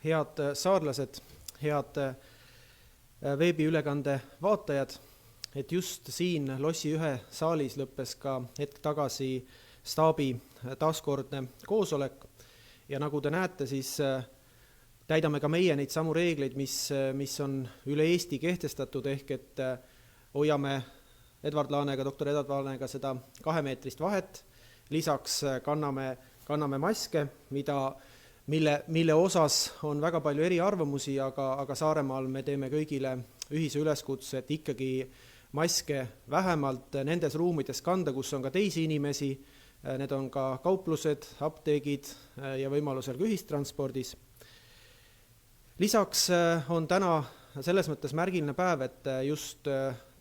Head saarlased, head veebiülekande vaatajad, et just siin Lossi 1 saalis lõppes ka hetk tagasi staabi taaskordne koosolek ja nagu te näete, siis täidame ka meie neid samu reegleid, mis on üle Eesti kehtestatud, ehk et hoiame doktor Edward Laanega seda 2-meetrist vahet, lisaks kanname maske, mille osas on väga palju eriarvamusi, aga Saaremaal me teeme kõigile ühise üleskutse, et ikkagi maske vähemalt nendes ruumides kanda, kus on ka teisi inimesi, need on ka kauplused, apteegid ja võimalusel ka ühistranspordis. Lisaks on täna selles mõttes märgiline päev, et just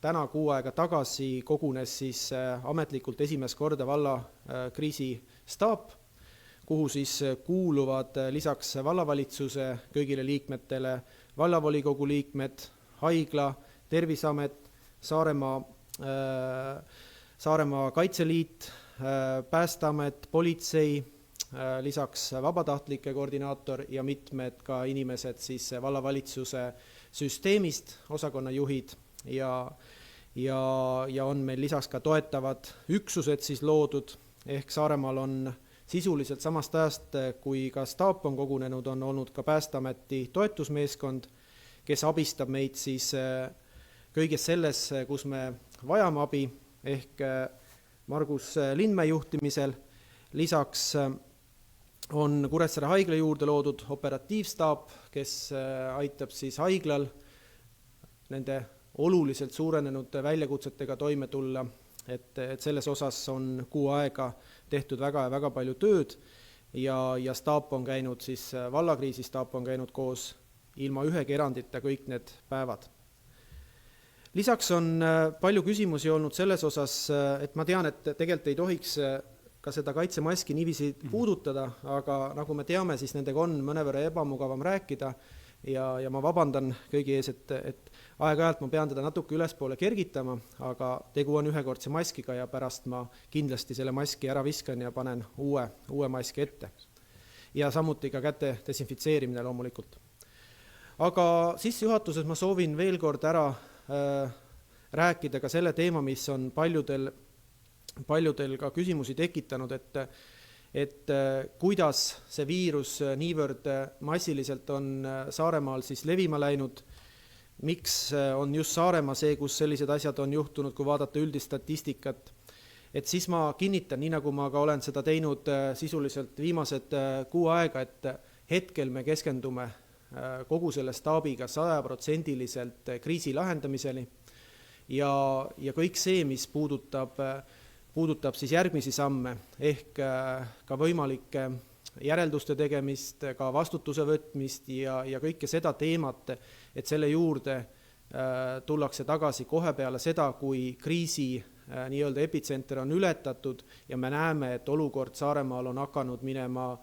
täna 6 aega tagasi kogunes siis ametlikult esimest korda valla kriisistaap, kuhu siis kuuluvad lisaks vallavalitsuse kõigile liikmetele vallavolikogu liikmed, haigla, Terviseamet, Saaremaa Kaitseliit, Päästeamet, politsei, lisaks vabatahtlike koordinaator ja mitmed ka inimesed siis vallavalitsuse süsteemist, osakonnajuhid ja on meil lisaks ka toetavad üksused siis loodud, ehk Saaremaal on sisuliselt samast ajast, kui ka staap on kogunenud, on olnud ka Päästeameti toetusmeeskond, kes abistab meid siis kõiges selles, kus me vajame abi, ehk Margus Lindmäe juhtimisel. Lisaks on Kuressaare haigla juurde loodud operatiivstaap, kes aitab siis haiglal nende oluliselt suurenenud väljakutsetega toime tulla, et selles osas on 6 aega tehtud väga palju tööd ja staap on käinud siis, vallakriisistaap on käinud koos ilma ühegi erandita kõik need päevad. Lisaks on palju küsimusi olnud selles osas, et ma tean, et tegelikult ei tohiks ka seda kaitsemaski niiviisi puudutada, aga nagu me teame, siis nendega on mõnevõrra ebamugavam rääkida ja ma vabandan kõigi ees, et aeg-ajalt ma pean teda natuke ülespoole kergitama, aga tegu on ühekordse maskiga ja pärast ma kindlasti selle maski ära viskan ja panen uue maski ette. Ja samuti ka käte desinfitseerimine loomulikult. Aga sissejuhatuses ma soovin veel kord ära rääkida ka selle teema, mis on paljudel ka küsimusi tekitanud, et kuidas see viirus niivõrd massiliselt on Saaremaal siis levima läinud, miks on just Saaremaa see, kus sellised asjad on juhtunud, kui vaadata üldist statistikat. Et siis ma kinnitan, nii nagu ma ka olen seda teinud sisuliselt viimased 6 aega, et hetkel me keskendume kogu selle staabiga 100% kriisi lahendamiseni ja kõik see, mis puudutab siis järgmisi samme, ehk ka võimalike järelduste tegemist, ka vastutuse võtmist ja kõike seda teemat, et selle juurde tullakse tagasi kohe peale seda, kui kriisi nii-öelda epitsenter on ületatud ja me näeme, et olukord Saaremaal on hakanud minema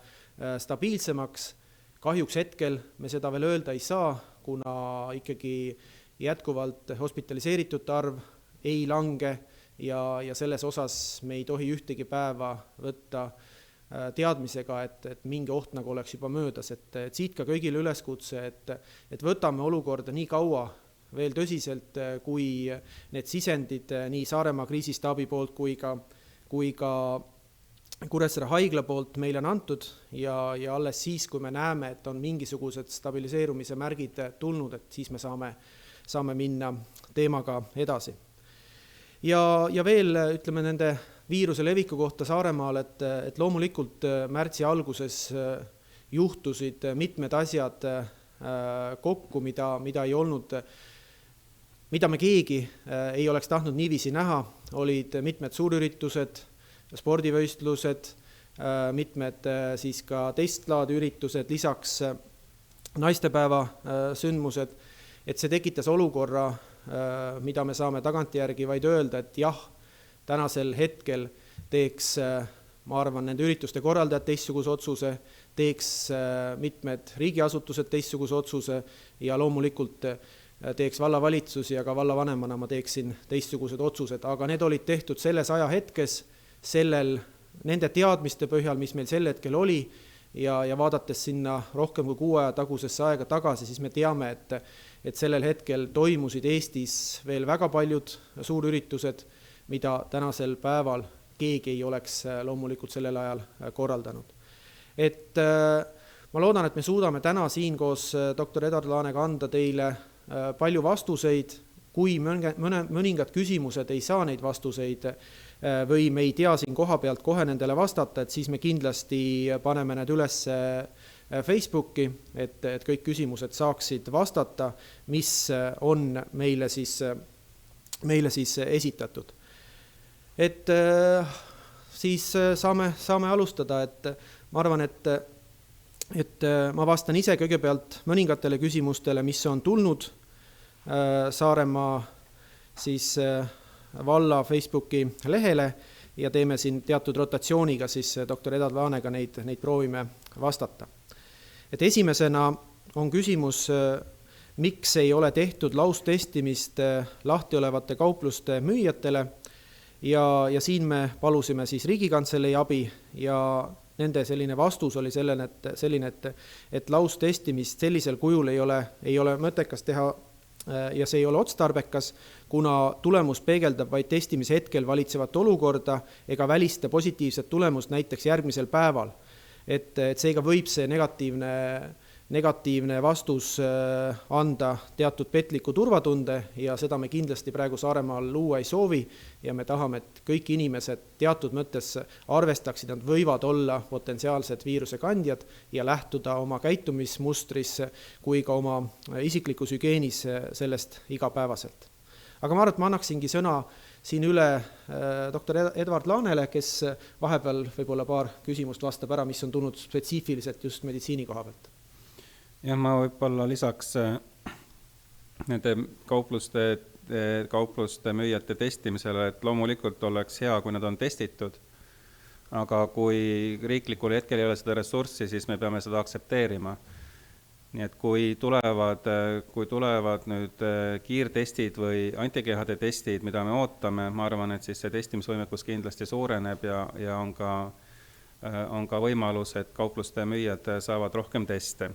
stabiilsemaks. Kahjuks hetkel me seda veel öelda ei saa, kuna ikkagi jätkuvalt hospitaliseeritud arv ei lange ja selles osas me ei tohi ühtegi päeva võtta teadmisega, et mingi oht nagu oleks juba möödas. Et siit ka kõigile üleskutse, et võtame olukorda nii kaua veel tõsiselt, kui need sisendid nii Saaremaa kriisistaabi poolt kui ka Kuressaare haigla poolt meile on antud ja alles siis, kui me näeme, et on mingisugused stabiliseerumise märgid tulnud, et siis me saame minna teemaga edasi. Ja veel ütleme nende viiruse leviku kohta Saaremaal, et loomulikult märtsi alguses juhtusid mitmed asjad kokku, mida ei olnud, mida me keegi ei oleks tahtnud niiviisi näha, olid mitmed suurüritused, spordivõistlused, mitmed siis ka teistlaadi üritused, lisaks naistepäeva sündmused, et see tekitas olukorra, mida me saame tagantjärgi vaid öelda, et jah, tänasel hetkel teeks, ma arvan, nende ürituste korraldajad teistsuguse otsuse, teeks mitmed riigiasutused teistsuguse otsuse ja loomulikult teeks vallavalitsus ja ka vallavanemana ma teeksin teistsugused otsused, aga need olid tehtud selles ajahetkes, nende teadmiste põhjal, mis meil sel hetkel oli, ja vaadates sinna rohkem kui 6 aja tagusesse aega tagasi, siis me teame, et sellel hetkel toimusid Eestis veel väga paljud suurüritused, mida tänasel päeval keegi ei oleks loomulikult sellel ajal korraldanud. Et ma loodan, et me suudame täna siin koos doktor Edward Laanega anda teile palju vastuseid. Kui mõningad küsimused ei saa neid vastuseid või me ei tea siin koha pealt kohe nendele vastata, et siis me kindlasti paneme need üles Facebooki, et kõik küsimused saaksid vastata, mis on meile siis esitatud. Et siis saame alustada, et ma arvan, et ma vastan ise kõigepealt mõningatele küsimustele, mis on tulnud Saaremaa siis valla Facebooki lehele ja teeme siin teatud rotatsiooniga siis doktor Edward Laanega neid proovime vastata. Et esimesena on küsimus, miks ei ole tehtud laustestimist lahti olevate kaupluste müüjatele ja siin me palusime siis Riigikantselei abi ja nende selline vastus oli selline, et laustestimist sellisel kujul ei ole mõttekas teha ja see ei ole otstarbekas, kuna tulemus peegeldab vaid testimise hetkel valitsevat olukorda ega välista positiivset tulemust näiteks järgmisel päeval. Et seega võib see negatiivne vastus anda teatud petliku turvatunde ja seda me kindlasti praegu Saaremaal luua ei soovi ja me tahame, et kõik inimesed teatud mõttes arvestaksid, nad võivad olla potentsiaalsed viiruse kandjad ja lähtuda oma käitumismustris kui ka oma isiklikus hügienis sellest igapäevaselt. Aga ma arvan, et ma annaksingi sõna siin üle doktor Edward Laanele, kes vahepeal võib-olla paar küsimust vastab ära, mis on tulnud spetsiifiliselt just meditsiini koha pealt. Ja ma võib-olla lisaks nende kaupluste müüjate testimisele, et loomulikult oleks hea, kui nad on testitud, aga kui riiklikul hetkel ei ole seda ressurssi, siis me peame seda aktsepteerima. Nii et kui tulevad nüüd kiirtestid või antikehade testid, mida me ootame, ma arvan, et siis see testimisvõimekus kindlasti suureneb ja on ka võimalus, et kaupluste müüjad saavad rohkem teste.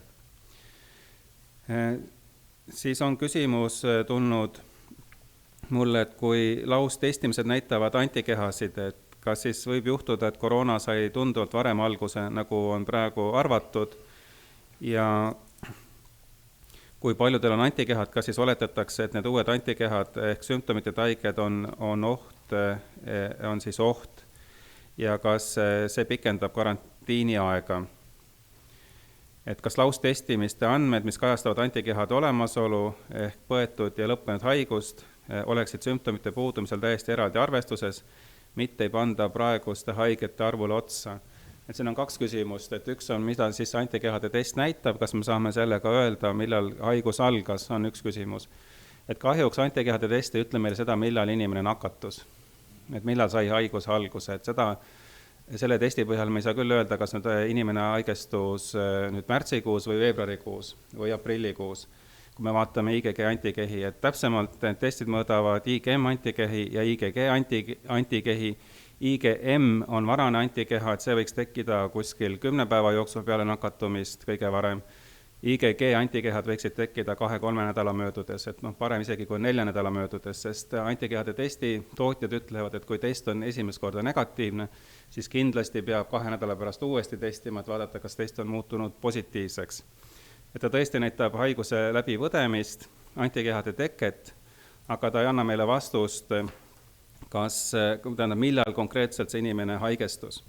Siis on küsimus tulnud mulle, et kui laustestimised näitavad antikehasid, et kas siis võib juhtuda, et koroona sai tunduvalt varem alguse, nagu on praegu arvatud, ja kui paljudel on antikehad, kas siis oletatakse, et need uued antikehad ehk sümptomitid haiged on siis oht ja kas see pikendab karantiini aega. Et kas laustestimiste andmed, mis kajastavad antikehade olemasolu ehk põetud ja lõppenud haigust, oleksid sümptomite puudumisel täiesti eraldi arvestuses, mitte ei panda praeguste haigete arvule otsa. Et siin on 2 küsimust, et üks on, mida siis antikehade test näitab, kas me saame sellega öelda, millal haigus algas, on üks küsimus. Et kahjuks antikehade test ei ütle meile seda, millal inimene nakatus, et millal sai haigus alguse, et selle testi põhjal me ei saa küll öelda, kas nüüd inimene haigestus nüüd märtsikuus või veebruarikuus või aprillikuus, kui me vaatame IgG antikehi, et täpsemalt testid mõõdavad IgM antikehi ja IgG antikehi. IgM on varane antikeha, et see võiks tekkida kuskil 10 päeva jooksul peale nakatumist kõige varem. IgG antikehad võiksid tekkida 2-3 nädala möödudes, et parem isegi kui 4 nädala möödudes, sest antikehade testi tootjad ütlevad, et kui test on esimest korda negatiivne, siis kindlasti peab 2 nädala pärast uuesti testima, et vaadata, kas test on muutunud positiivseks. Et ta tõesti näitab haiguse läbipõdemist, antikehade teket, aga ta ei anna meile vastust, millal konkreetselt see inimene haigestus.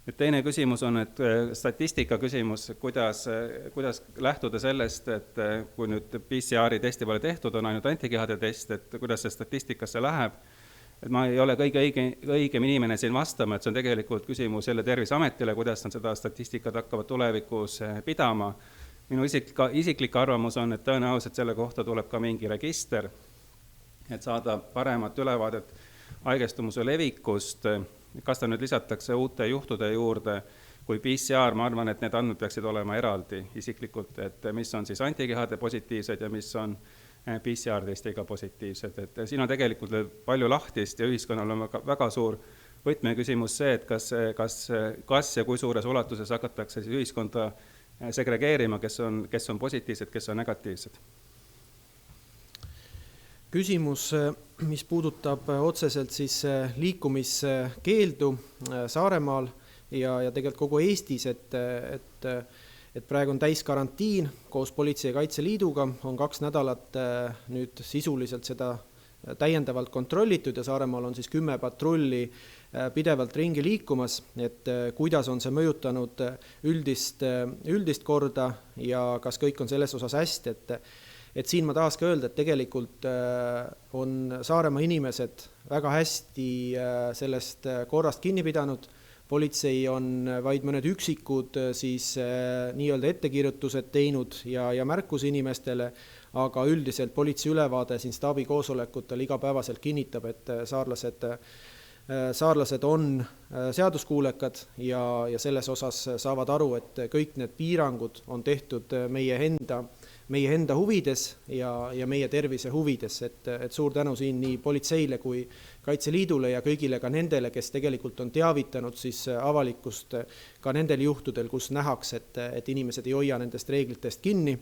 Nüüd teine küsimus on, et statistika küsimus, kuidas lähtuda sellest, et kui nüüd PCR-i testi pole tehtud, on ainult antikehade test, et kuidas see statistikasse läheb. Et ma ei ole kõige õigem inimene siin vastama, et see on tegelikult küsimus jälle Terviseametile, kuidas nad seda statistikat hakkavad tulevikus pidama. Minu isiklik arvamus on, et tõenäoliselt selle kohta tuleb ka mingi register, et saada paremat ülevaadet haigestumuse levikust, kas ta nüüd lisatakse uute juhtude juurde, kui PCR, ma arvan, et need andmed peaksid olema eraldi isiklikult, et mis on siis antikehade positiivsed ja mis on PCR-testiga positiivsed. Et siin on tegelikult palju lahtist ja ühiskonnal on väga suur võtmeküsimus see, et kas ja kui suures ulatuses hakatakse siis ühiskonda segregeerima, kes on positiivsed, kes on negatiivsed. Küsimus, mis puudutab otseselt siis liikumiskeeldu Saaremaal ja tegelikult kogu Eestis, et praegu on täiskarantiin koos Politsei- ja Kaitseliiduga, on 2 nädalat nüüd sisuliselt seda täiendavalt kontrollitud ja Saaremaal on siis 10 patrulli pidevalt ringi liikumas, et kuidas on see mõjutanud üldist korda ja kas kõik on selles osas hästi, et siin ma tahaks ka öelda, et tegelikult on Saaremaa inimesed väga hästi sellest korrast kinni pidanud. Politsei on vaid mõned üksikud siis nii-öelda ettekirjutused teinud ja märkus inimestele, aga üldiselt politsei ülevaade siin staabi koosolekutel igapäevaselt kinnitab, et saarlased on seaduskuulekad ja selles osas saavad aru, et kõik need piirangud on tehtud meie enda huvides ja meie tervise huvides, et suur tänu siin nii politseile kui Kaitseliidule ja kõigile ka nendele, kes tegelikult on teavitanud siis avalikkust ka nendel juhtudel, kus nähakse, et inimesed ei hoia nendest reeglitest kinni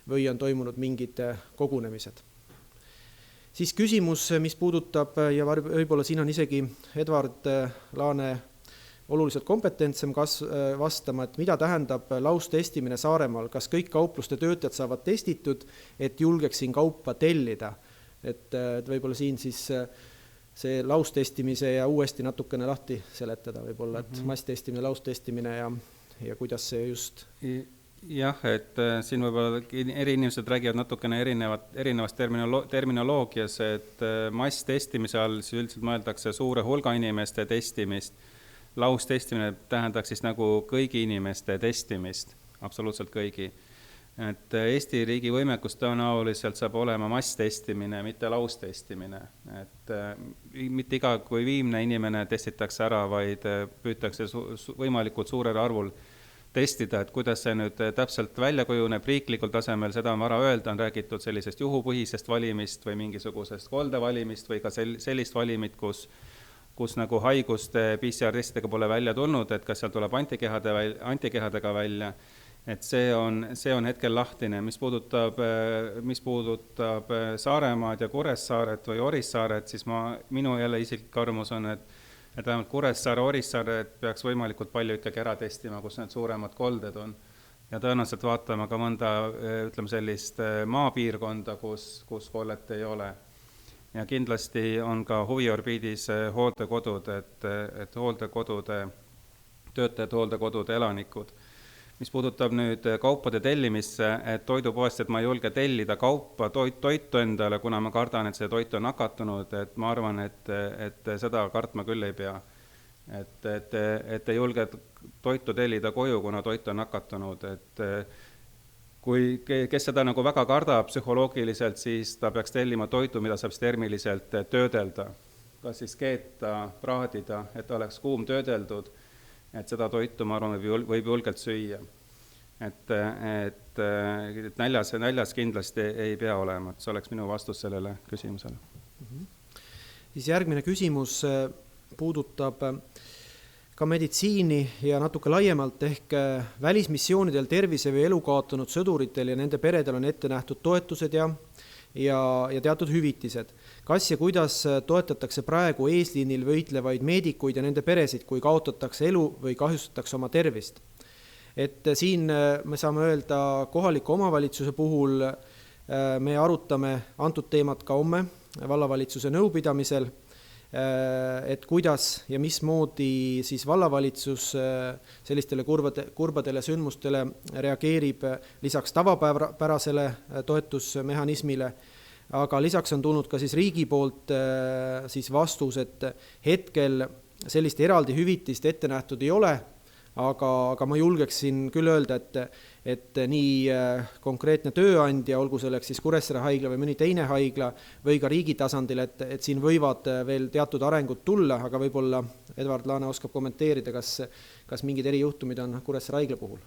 või on toimunud mingid kogunemised. Siis küsimus, mis puudutab, ja võib-olla siin on isegi Edward Laane oluliselt kompetentsem vastama, et mida tähendab laustestimine Saaremaal, kas kõik kaupluste töötajad saavad testitud, et julgeks siin kaupa tellida, et võib-olla siin siis see laustestimise ja uuesti natukene lahti seletada võib-olla, et masstestimine, laustestimine ja kuidas see just... Jah, et siin võib-olla eri inimesed räägivad natukene erinevast terminoloogias, et masstestimise all siis üldiselt mõeldakse suure hulga inimeste testimist. Laustestimine tähendaks siis nagu kõigi inimeste testimist, absoluutselt kõigi. Et Eesti riigi võimekus tõenäoliselt saab olema masstestimine, mitte laustestimine. Et mitte iga kui viimne inimene testitakse ära, vaid püütakse võimalikult suurel arvul testida, et kuidas see nüüd täpselt välja kujuneb riiklikul tasemel, seda on vara öelda, on räägitud sellisest juhupõhisest valimist või mingisugusest koldevalimist või ka sellist valimit, kus nagu haiguste PCR-testidega pole välja tulnud, et kas seal tuleb antikehadega välja, et see on hetkel lahtine. Mis puudutab Saaremaad ja Kuressaaret või Orissaaret, siis minu jälle isiklik arvamus on, et vähemalt Kuressaare, Orissaare peaks võimalikult palju ikkagi ära testima, kus need suuremad kolded on. Ja tõenäoliselt vaatama ka mõnda, ütleme sellist maapiirkonda, kus kollet ei ole. Ja kindlasti on ka huviorbiidis hooldekodud, et hooldekodude töötajad, hooldekodude elanikud. Mis puudutab nüüd kaupade tellimisse, et toidupoest, et ma ei julge tellida kaupa, toitu endale, kuna ma kardan, et see toit on nakatunud, et ma arvan, et seda kartma küll ei pea. Et ei julge toitu tellida koju, kuna toit on nakatunud. Et kui kes seda nagu väga kardab psühholoogiliselt, siis ta peaks tellima toitu, mida saab termiliselt töödelda. Kas siis keeta, praadida, et oleks kuum töödeldud. Et seda toitu, ma arvan, võib julgelt süüa. Et näljas kindlasti ei pea olema. See oleks minu vastus sellele küsimusele. Siis järgmine küsimus puudutab ka meditsiini ja natuke laiemalt ehk välismissioonidel tervise või elu kaotanud sõduritel ja nende peredel on ette nähtud toetused ja teatud hüvitised. Kas ja kuidas toetatakse praegu eesliinil võitlevaid meedikuid ja nende peresid, kui kaotatakse elu või kahjustatakse oma tervist? Et siin me saame öelda kohaliku omavalitsuse puhul, me arutame antud teemat ka homme vallavalitsuse nõupidamisel, et kuidas ja mismoodi siis vallavalitsus sellistele kurbadele sündmustele reageerib lisaks tavapärasele toetusmehhanismile, aga lisaks on tulnud ka siis riigi poolt siis vastus, et hetkel sellist eraldi hüvitist ette nähtud ei ole, aga ma julgeksin küll öelda, et nii konkreetne tööandja, olgu selleks siis Kuressaare haigla või mõni teine haigla või ka riigi tasandil, et siin võivad veel teatud arengud tulla, aga võib-olla Edward Laane oskab kommenteerida, kas mingid erijuhtumid on Kuressaare haigla puhul?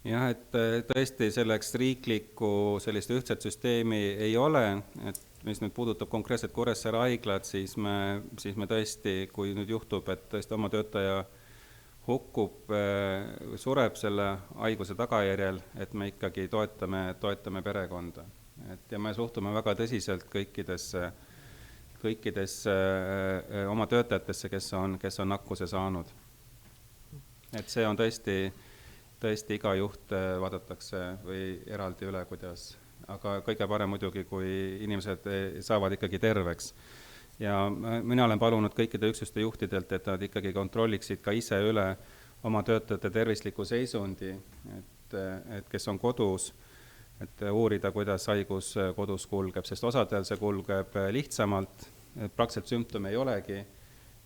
Jah, et tõesti selleks riiklikku sellist ühtset süsteemi ei ole, et mis nüüd puudutab konkreetselt Kuressaare haiglat, siis me tõesti, kui nüüd juhtub, et tõesti oma töötaja hukkub, sureb selle haiguse tagajärjel, et me ikkagi toetame perekonda. Ja me suhtume väga tõsiselt kõikidesse oma töötajatesse, kes on nakkuse saanud. Et see on tõesti iga juht vaadatakse või eraldi üle, kuidas, aga kõige parem muidugi, kui inimesed saavad ikkagi terveks. Ja mina olen palunud kõikide üksuste juhtidelt, et nad ikkagi kontrolliksid ka ise üle oma töötajate tervisliku seisundi, et kes on kodus, et uurida, kuidas haigus kodus kulgeb, sest osadel see kulgeb lihtsamalt, praktiliselt sümptome ei olegi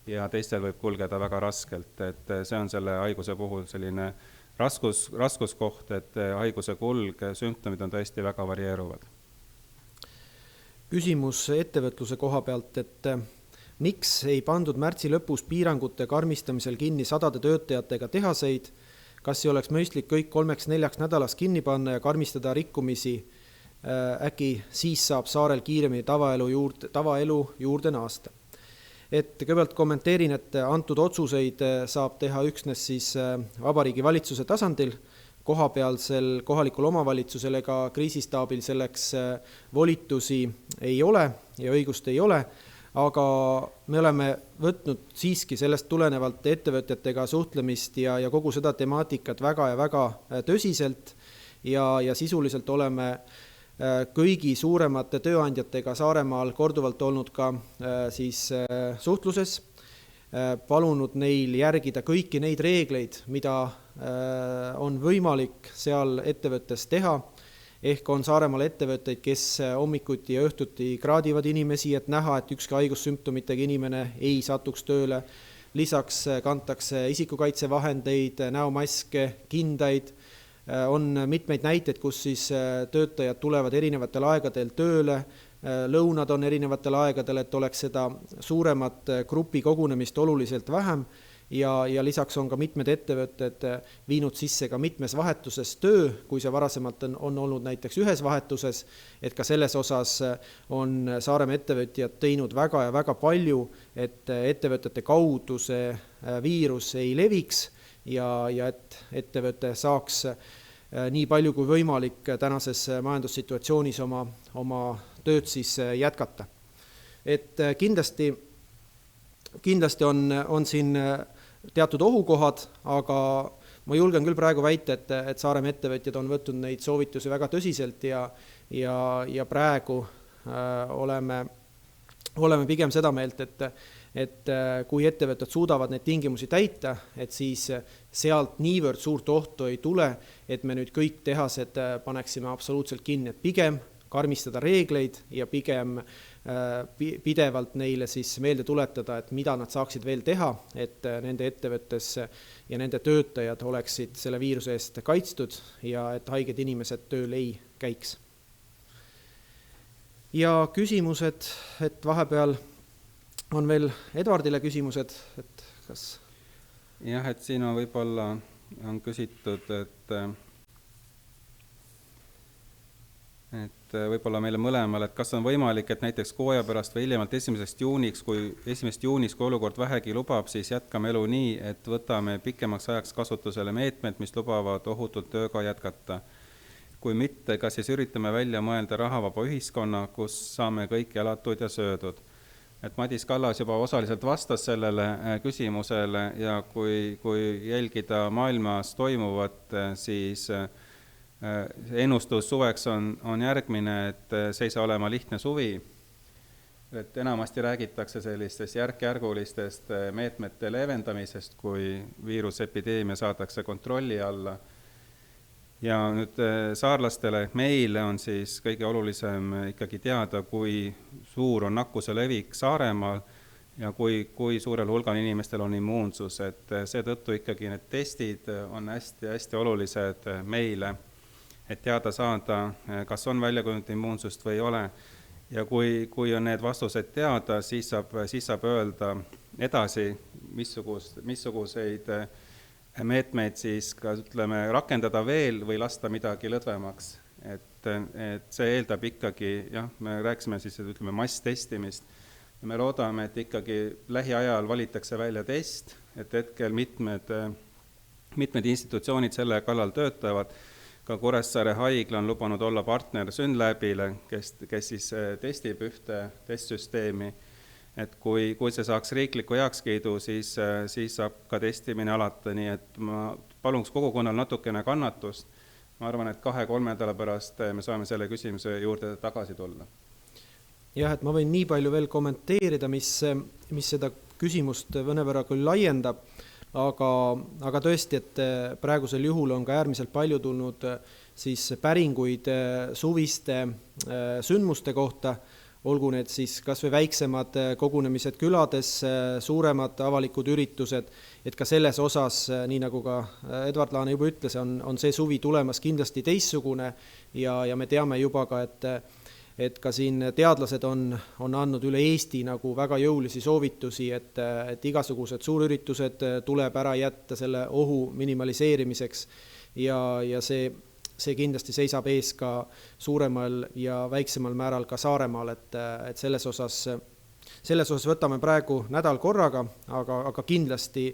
ja teistel võib kulgeda väga raskelt, et see on selle haiguse puhul selline raskuskoht, et haiguse kulg, sümptomid on tõesti väga varieeruvad. Küsimus ettevõtluse koha pealt, et miks ei pandud märtsi lõpus piirangute karmistamisel kinni 100 töötajatega tehaseid, kas ei oleks mõistlik kõik 3-4 nädalas kinni panna ja karmistada rikkumisi, äkki siis saab saarel kiiremini tavaelu juurde naasta. Et kõigepealt kommenteerin, et antud otsuseid saab teha üksnes siis Vabariigi Valitsuse tasandil, kohapealsel kohalikul omavalitsusel ega kriisistaabil selleks volitusi ei ole ja õigust ei ole, aga me oleme võtnud siiski sellest tulenevalt ettevõtjatega suhtlemist ja kogu seda temaatikat väga ja väga tõsiselt ja sisuliselt oleme kõigi suuremate tööandjatega Saaremaal korduvalt olnud ka siis suhtluses, palunud neil järgida kõiki neid reegleid, mida on võimalik seal ettevõttes teha, ehk on Saaremaal ettevõtteid, kes hommikuti ja õhtuti kraadivad inimesi, et näha, et ükski haigussümptomitega inimene ei satuks tööle. Lisaks kantakse isikukaitsevahendeid, näomaske, kindaid. On mitmeid näiteid, kus siis töötajad tulevad erinevatel aegadel tööle, lõunad on erinevatel aegadel, et oleks seda suuremat grupi kogunemist oluliselt vähem ja lisaks on ka mitmed ettevõtted viinud sisse ka mitmes vahetuses töö, kui see varasemalt on olnud näiteks ühes vahetuses, et ka selles osas on Saaremaa ettevõtjad teinud väga ja väga palju, et ettevõtete kaudu see viirus ei leviks ja et ettevõte saaks nii palju kui võimalik tänases majandussituatsioonis oma tööd siis jätkata. Et kindlasti on siin teatud ohukohad, aga ma julgen küll praegu väita, et Saaremaa ettevõtjad on võtnud neid soovitusi väga tõsiselt ja praegu oleme pigem seda meelt, et kui ettevõtted suudavad neid tingimusi täita, et siis sealt niivõrd suurt ohtu ei tule, et me nüüd kõik tehased paneksime absoluutselt kinni, et pigem karmistada reegleid ja pigem pidevalt neile siis meelde tuletada, et mida nad saaksid veel teha, et nende ettevõttes ja nende töötajad oleksid selle viiruse eest kaitstud ja et haiged inimesed tööl ei käiks. Ja küsimused, et vahepeal on veel Edvardile küsimused, et kas... Jah, et siin on võib-olla on küsitud, et võib-olla meile mõlemal, et kas on võimalik, et näiteks kuu aja pärast või hiljemalt 1. juuniks, kui olukord vähegi lubab, siis jätkame elu nii, et võtame pikemaks ajaks kasutusele meetmed, mis lubavad ohutult tööga jätkata. Kui mitte, kas siis üritame välja mõelda rahavaba ühiskonna, kus saame kõik elatud ja söödud. Et Madis Kallas juba osaliselt vastas sellele küsimusele ja kui jälgida maailmas toimuvat, siis ennustus suveks on järgmine, et see ei saa olema lihtne suvi. Et enamasti räägitakse sellistest järk-järgulistest meetmete leevendamisest, kui viirusepideemia saadakse kontrolli alla. Ja nüüd saarlastele meile on siis kõige olulisem ikkagi teada, kui suur on nakkuse levik Saaremaal ja kui suurel hulgal inimestel on immuunsus. Et seetõttu ikkagi need testid on hästi olulised meile, et teada saada, kas on välja kujunenud immuunsust või ei ole. Ja kui on need vastused teada, siis saab öelda edasi, missuguseid meetmeid siis ka rakendada veel või lasta midagi lõdvemaks. Et et see eeldab ikkagi, me rääkisime siis, et ütleme masstestimist, ja me loodame, et ikkagi lähiajal valitakse välja test, et hetkel mitmed institutsioonid selle kallal töötavad, ka Kuressaare haigla on lubanud olla partner SYNLABile, kes siis testib ühte testsüsteemi, et kui see saaks riikliku heakskiidu, siis saab ka testimine alata, nii et ma paluks kogukonnal natukene kannatust. Ma arvan, et 2-3 nädala pärast me saame selle küsimuse juurde tagasi tulla. Jah, et ma võin nii palju veel kommenteerida, mis seda küsimust mõnevõrra küll laiendab, aga tõesti, et praegusel juhul on ka äärmiselt palju tulnud siis päringuid suviste sündmuste kohta, olgu need siis kas või väiksemad kogunemised külades, suuremad avalikud üritused, et ka selles osas, nii nagu ka Edward Laane juba ütles, on see suvi tulemas kindlasti teistsugune ja me teame juba ka, et ka siin teadlased on andnud üle Eesti nagu väga jõulisi soovitusi, et igasugused suurüritused tuleb ära jätta selle ohu minimaliseerimiseks ja see kindlasti seisab ees ka suuremal ja väiksemal määral ka Saaremaal, et selles osas võtame praegu nädal korraga, aga kindlasti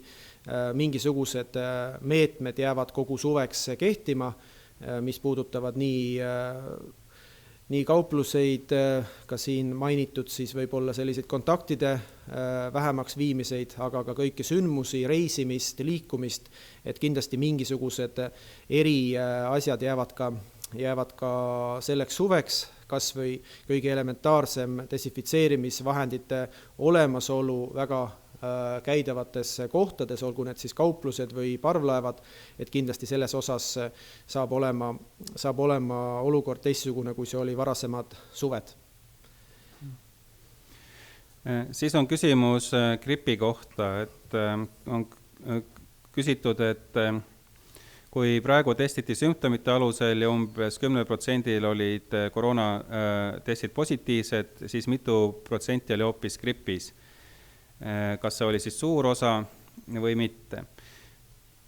mingisugused meetmed jäävad kogu suveks kehtima, mis puudutavad nii kaupluseid, ka siin mainitud siis võib-olla selliseid kontaktide vähemaks viimiseid, aga ka kõiki sündmusi, reisimist, liikumist, et kindlasti mingisugused asjad jäävad ka selleks suveks, kas või kõige elementaarsem desinfitseerimisvahendite olemasolu väga käidavates kohtades, olgu need siis kauplused või parvlaevad, et kindlasti selles osas saab olema olukord teistsugune, kui see oli varasemad suved. Siis on küsimus gripi kohta, et on küsitud, et kui praegu testiti sümptomite alusel ja umbes 10% olid koroonatestid positiivsed, siis mitu protsenti oli hoopis gripis. Kas see oli siis suur osa või mitte.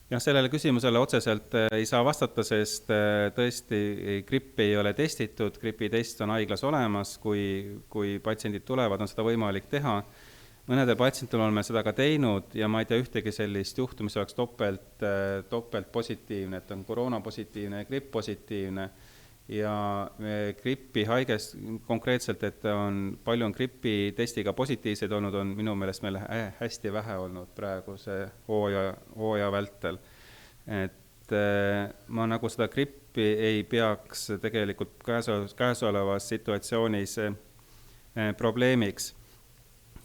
Sellele küsimusele otseselt ei saa vastata, sest tõesti grippi ei ole testitud, gripitest on haiglas olemas, kui patsiendid tulevad, on seda võimalik teha. Mõnedel patsientidel oleme seda ka teinud ja ma ei tea ühtegi sellist juhtu, mis oleks topelt positiivne, et on koroonapositiivne ja gripp positiivne. Ja gripi haigest konkreetselt, et palju on gripi testiga positiivseid olnud, on minu meelest meil hästi vähe olnud praeguse hooaja vältel. Et ma nagu seda grippi ei peaks tegelikult käesolevas situatsioonis probleemiks.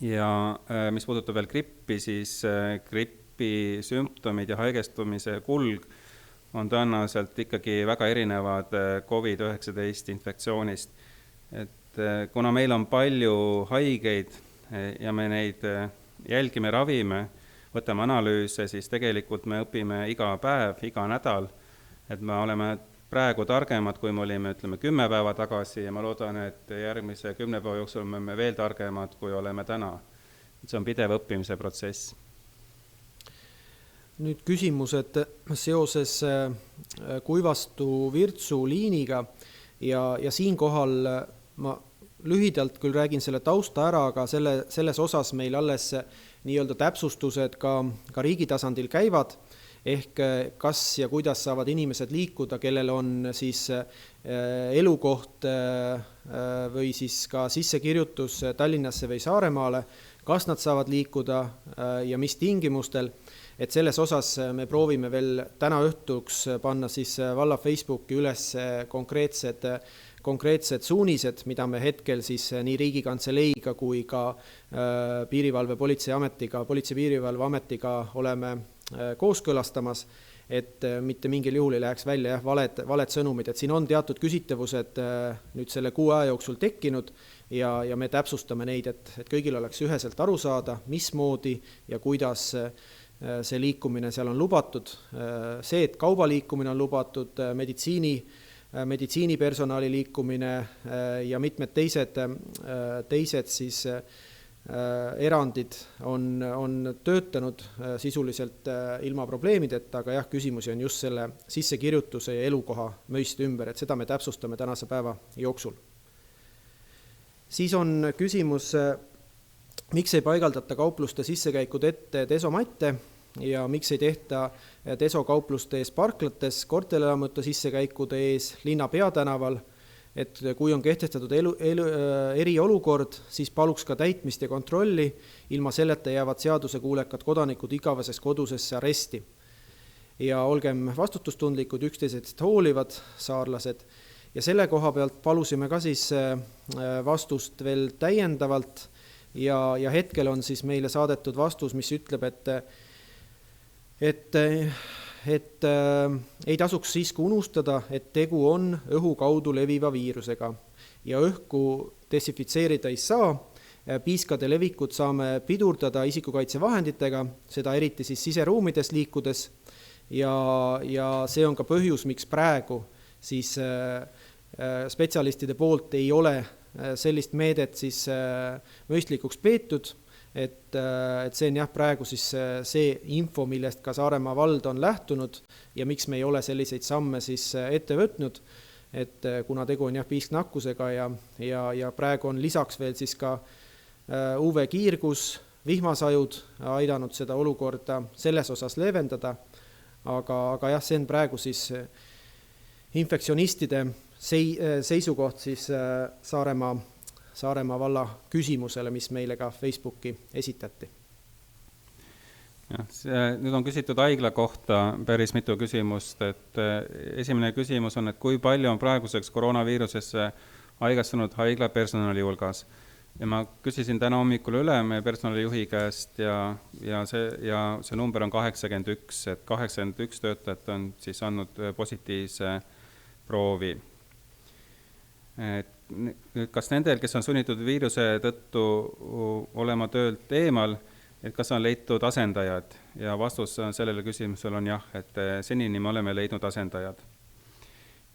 Ja mis puudutab veel grippi, siis gripi sümptomid ja haigestumise kulg on tõenäoliselt ikkagi väga erinevad COVID-19 infektsioonist. Et kuna meil on palju haigeid ja me neid jälgime, ravime, võtame analüüse, siis tegelikult me õpime iga päev, iga nädal, et me oleme praegu targemad, kui me olime 10 päeva tagasi ja ma loodan, et järgmise 10 päeva jooksul me veel targemad, kui oleme täna. See on pidev õppimise protsess. Nüüd küsimused seoses Kuivastu Virtsu liiniga ja siinkohal ma lühidalt küll räägin selle tausta ära, aga selles osas meil alles nii-öelda täpsustused ka riigi tasandil käivad, ehk kas ja kuidas saavad inimesed liikuda, kellel on siis elukoht või siis ka sissekirjutus Tallinnasse või Saaremaale, kas nad saavad liikuda ja mis tingimustel. Et selles osas me proovime veel täna õhtuks panna siis valla Facebooki üles konkreetsed suunised, mida me hetkel siis nii Riigikantseiga kui ka Politsei-Piirivalveametiga oleme kooskõlastamas, et mitte mingil juhul ei läheks välja valed sõnumid, et siin on teatud küsitavused nüüd selle 6 aja jooksul tekkinud ja me täpsustame neid, et kõigil oleks üheselt aru saada, mismoodi ja kuidas see liikumine seal on lubatud. See, et kaubaliikumine on lubatud, meditsiinipersonali liikumine ja mitmed teised siis erandid on töötanud sisuliselt ilma probleemideta, aga jah, küsimusi on just selle sissekirjutuse ja elukoha mõiste ümber, et seda me täpsustame tänase päeva jooksul. Siis on küsimus, miks ei paigaldata kaupluste sissekäikud ette desomatte ja miks ei tehta desokaupluste ees parklates, korterelamute sissekäikude ees, linna peatänaval, et kui on kehtestatud eriolukord, siis paluks ka täitmist ja kontrolli, ilma selleta jäävad seadusekuulekad kodanikud igaveseks kodusesse aresti. Ja olgem vastutustundlikud, üksteisest hoolivad saarlased. Ja selle koha pealt palusime ka siis vastust veel täiendavalt ja hetkel on siis meile saadetud vastus, mis ütleb, et ei tasuks siiski unustada, et tegu on õhu kaudu leviva viirusega ja õhku desinfitseerida ei saa. Piiskade levikut saame pidurdada isikukaitsevahenditega, seda eriti siis siseruumides liikudes ja see on ka põhjus, miks praegu siis spetsialistide poolt ei ole sellist meedet siis mõistlikuks peetud. Et see on jah praegu siis see info, millest ka Saaremaa vald on lähtunud ja miks me ei ole selliseid samme siis ette võtnud, et kuna tegu on jah piisknakkusega ja praegu on lisaks veel siis ka UV-kiirgus, vihmasajud aidanud seda olukorda selles osas leevendada, aga jah, see on praegu siis infektsionistide seisukoht siis Saaremaa valla küsimusele, mis meile ka Facebooki esitati. Nüüd on küsitud haigla kohta päris mitu küsimust, et esimene küsimus on, et kui palju on praeguseks koroonaviirusesse haigestunud haigla personali hulgas. Ja ma küsisin täna hommikul üle meie personalijuhi käest ja see number on 81, et 81 töötajat on siis andnud positiivse proovi. Nüüd, kas nendel, kes on sunnitud viiruse tõttu olema töölt eemal, et kas on leitud asendajad? Ja vastus sellele küsimusele on jah, et senini me oleme leidnud asendajad.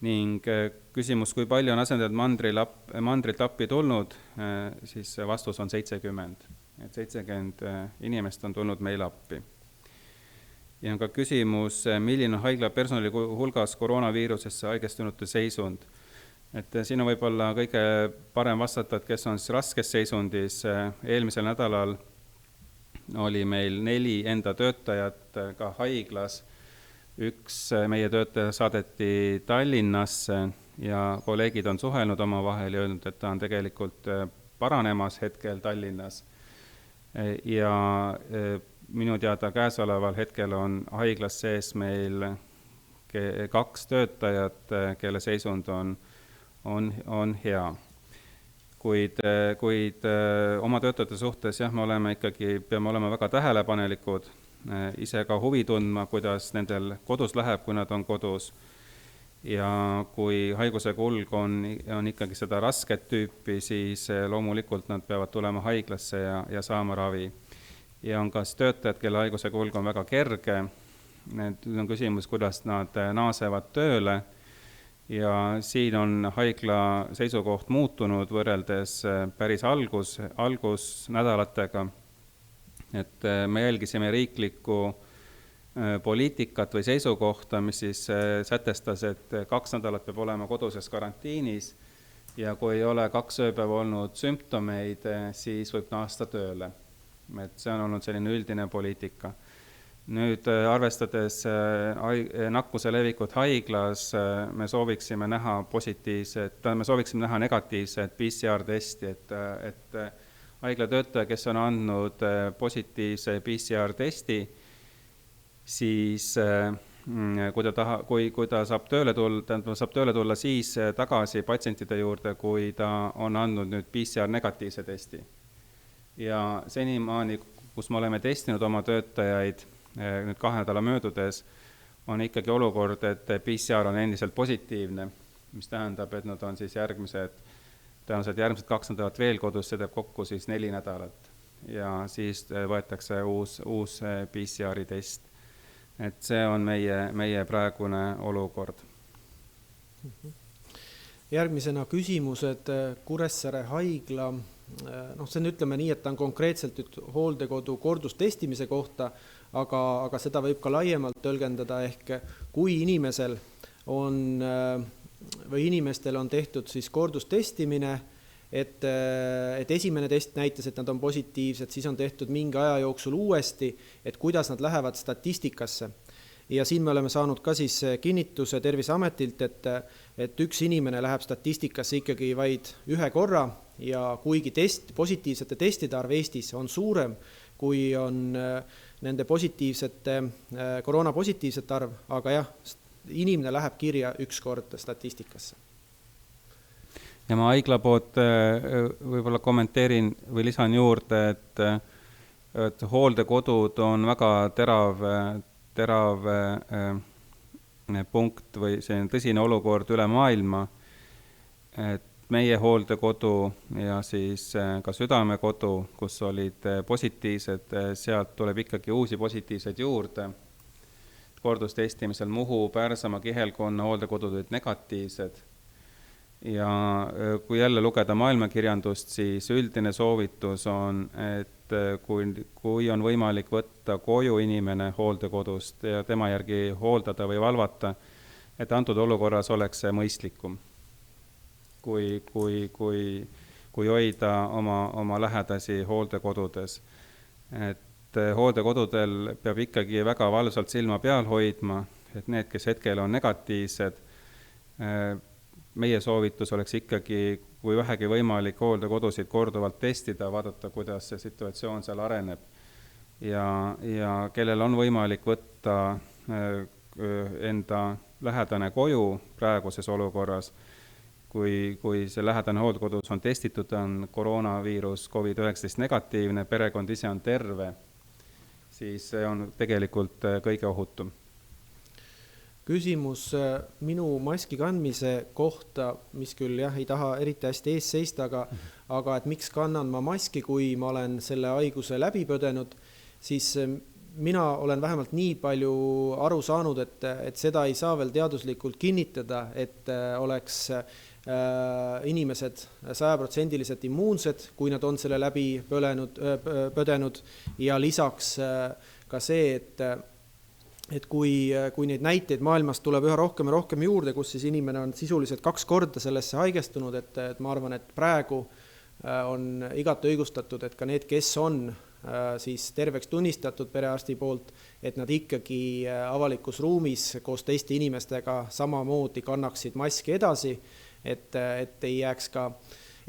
Ning küsimus, kui palju on asendajad mandrilt appi tulnud, siis vastus on 70. Et 70 inimest on tulnud meil appi. Ja on ka küsimus, milline on haigla personali hulgas koroonaviirusesse haigestunute seisund. Et siin on võib-olla kõige parem vastata, et kes on siis raskes seisundis. Eelmisel nädalal oli meil 4 enda töötajat ka haiglas. Üks meie töötaja saadeti Tallinnasse ja kolleegid on suhelnud omavahel ja öelnud, et ta on tegelikult paranemas hetkel Tallinnas. Ja minu teada käesoleval hetkel on haiglas sees meil 2 töötajat, kelle seisund on hea. Kuid oma töötajate suhtes jah, peame olema väga tähelepanelikud, ise ka huvi tundma, kuidas nendel kodus läheb, kui nad on kodus. Ja kui haiguse kulg on ikkagi seda rasket tüüpi, siis loomulikult nad peavad tulema haiglasse ja saama ravi. Ja on ka töötajad, kelle haiguse kulg on väga kerge. Need on küsimus, kuidas nad naasevad tööle. Ja siin on haigla seisukoht muutunud võrreldes päris algusnädalatega. Et me jälgisime riiklikku poliitikat või seisukohta, mis siis sätestas, et 2 nädalat peab olema koduses karantiinis ja kui ei ole 2 ööpäeva olnud sümptomeid, siis võib naasta tööle. Et see on olnud selline üldine poliitika. Nüüd arvestades nakkuse levikut haiglas, me sooviksime näha negatiivset PCR-testi, et haigla töötaja, kes on andnud positiivse PCR-testi, siis kui ta saab tööle tulla siis tagasi patsientide juurde, kui ta on andnud nüüd PCR-negatiivse testi. Ja senimaani, kus me oleme testinud oma töötajaid, nüüd 2 nädala möödudes, on ikkagi olukord, et PCR on endiselt positiivne, mis tähendab, et nad on siis järgmised 2 nädalat veel kodus, see teeb kokku siis 4 nädalat. Ja siis võetakse uus PCR-i test. Et see on meie praegune olukord. Järgmisena küsimused Kuressaare haigla see on, ütleme nii, et ta on konkreetselt hooldekodu kordustestimise kohta, aga seda võib ka laiemalt tõlgendada, ehk kui inimestel on tehtud siis kordustestimine, et esimene test näitas, et nad on positiivsed, siis on tehtud mingi aja jooksul uuesti, et kuidas nad lähevad statistikasse. Ja siin me oleme saanud ka siis kinnituse Terviseametilt, et üks inimene läheb statistikasse ikkagi vaid ühe korra ja kuigi positiivsete testide arv Eestis on suurem, kui on nende koroonapositiivsete arv, aga jah, inimene läheb kirja üks kord statistikasse. Ja ma haigla poolt võib-olla kommenteerin või lisan juurde, et hooldekodud on väga terav punkt või selline tõsine olukord üle maailma, et meie hooldekodu ja siis ka Südamekodu, kus olid positiivsed, sealt tuleb ikkagi uusi positiivseid juurde. Kordustestimisel Muhu, Pärsamaa, Kihelkonna hooldekodud olid negatiivsed. Ja kui jälle lugeda maailmakirjandust, siis üldine soovitus on, et kui on võimalik võtta koju inimene hooldekodust ja tema järgi hooldada või valvata, et antud olukorras oleks see mõistlikum, kui hoida oma lähedasi hooldekodudes. Et hooldekodudel peab ikkagi väga valvsalt silma peal hoidma, et need, kes hetkel on negatiivsed, meie soovitus oleks ikkagi, kui vähegi võimalik hooldekodusid korduvalt testida, vaadata, kuidas see situatsioon seal areneb. Ja kellel on võimalik võtta enda lähedane koju praeguses olukorras, kui see lähedane hooldekodus on testitud, on koroonaviirus COVID-19 negatiivne, perekond ise on terve, siis see on tegelikult kõige ohutum. Küsimus minu maski kandmise kohta, mis küll ei taha eriti hästi ees seista, aga et miks kannan ma maski, kui ma olen selle haiguse läbi põdenud, siis mina olen vähemalt nii palju aru saanud, et seda ei saa veel teaduslikult kinnitada, et oleks inimesed 100% immuunsed, kui nad on selle läbi põdenud ja lisaks ka see, et kui neid näiteid maailmast tuleb üha rohkem ja rohkem juurde, kus siis inimene on sisuliselt 2 korda sellesse haigestunud, et ma arvan, et praegu on igati õigustatud, et ka need, kes on siis terveks tunnistatud perearsti poolt, et nad ikkagi avalikus ruumis koos teiste inimestega samamoodi kannaksid maski edasi, et ei jääks ka,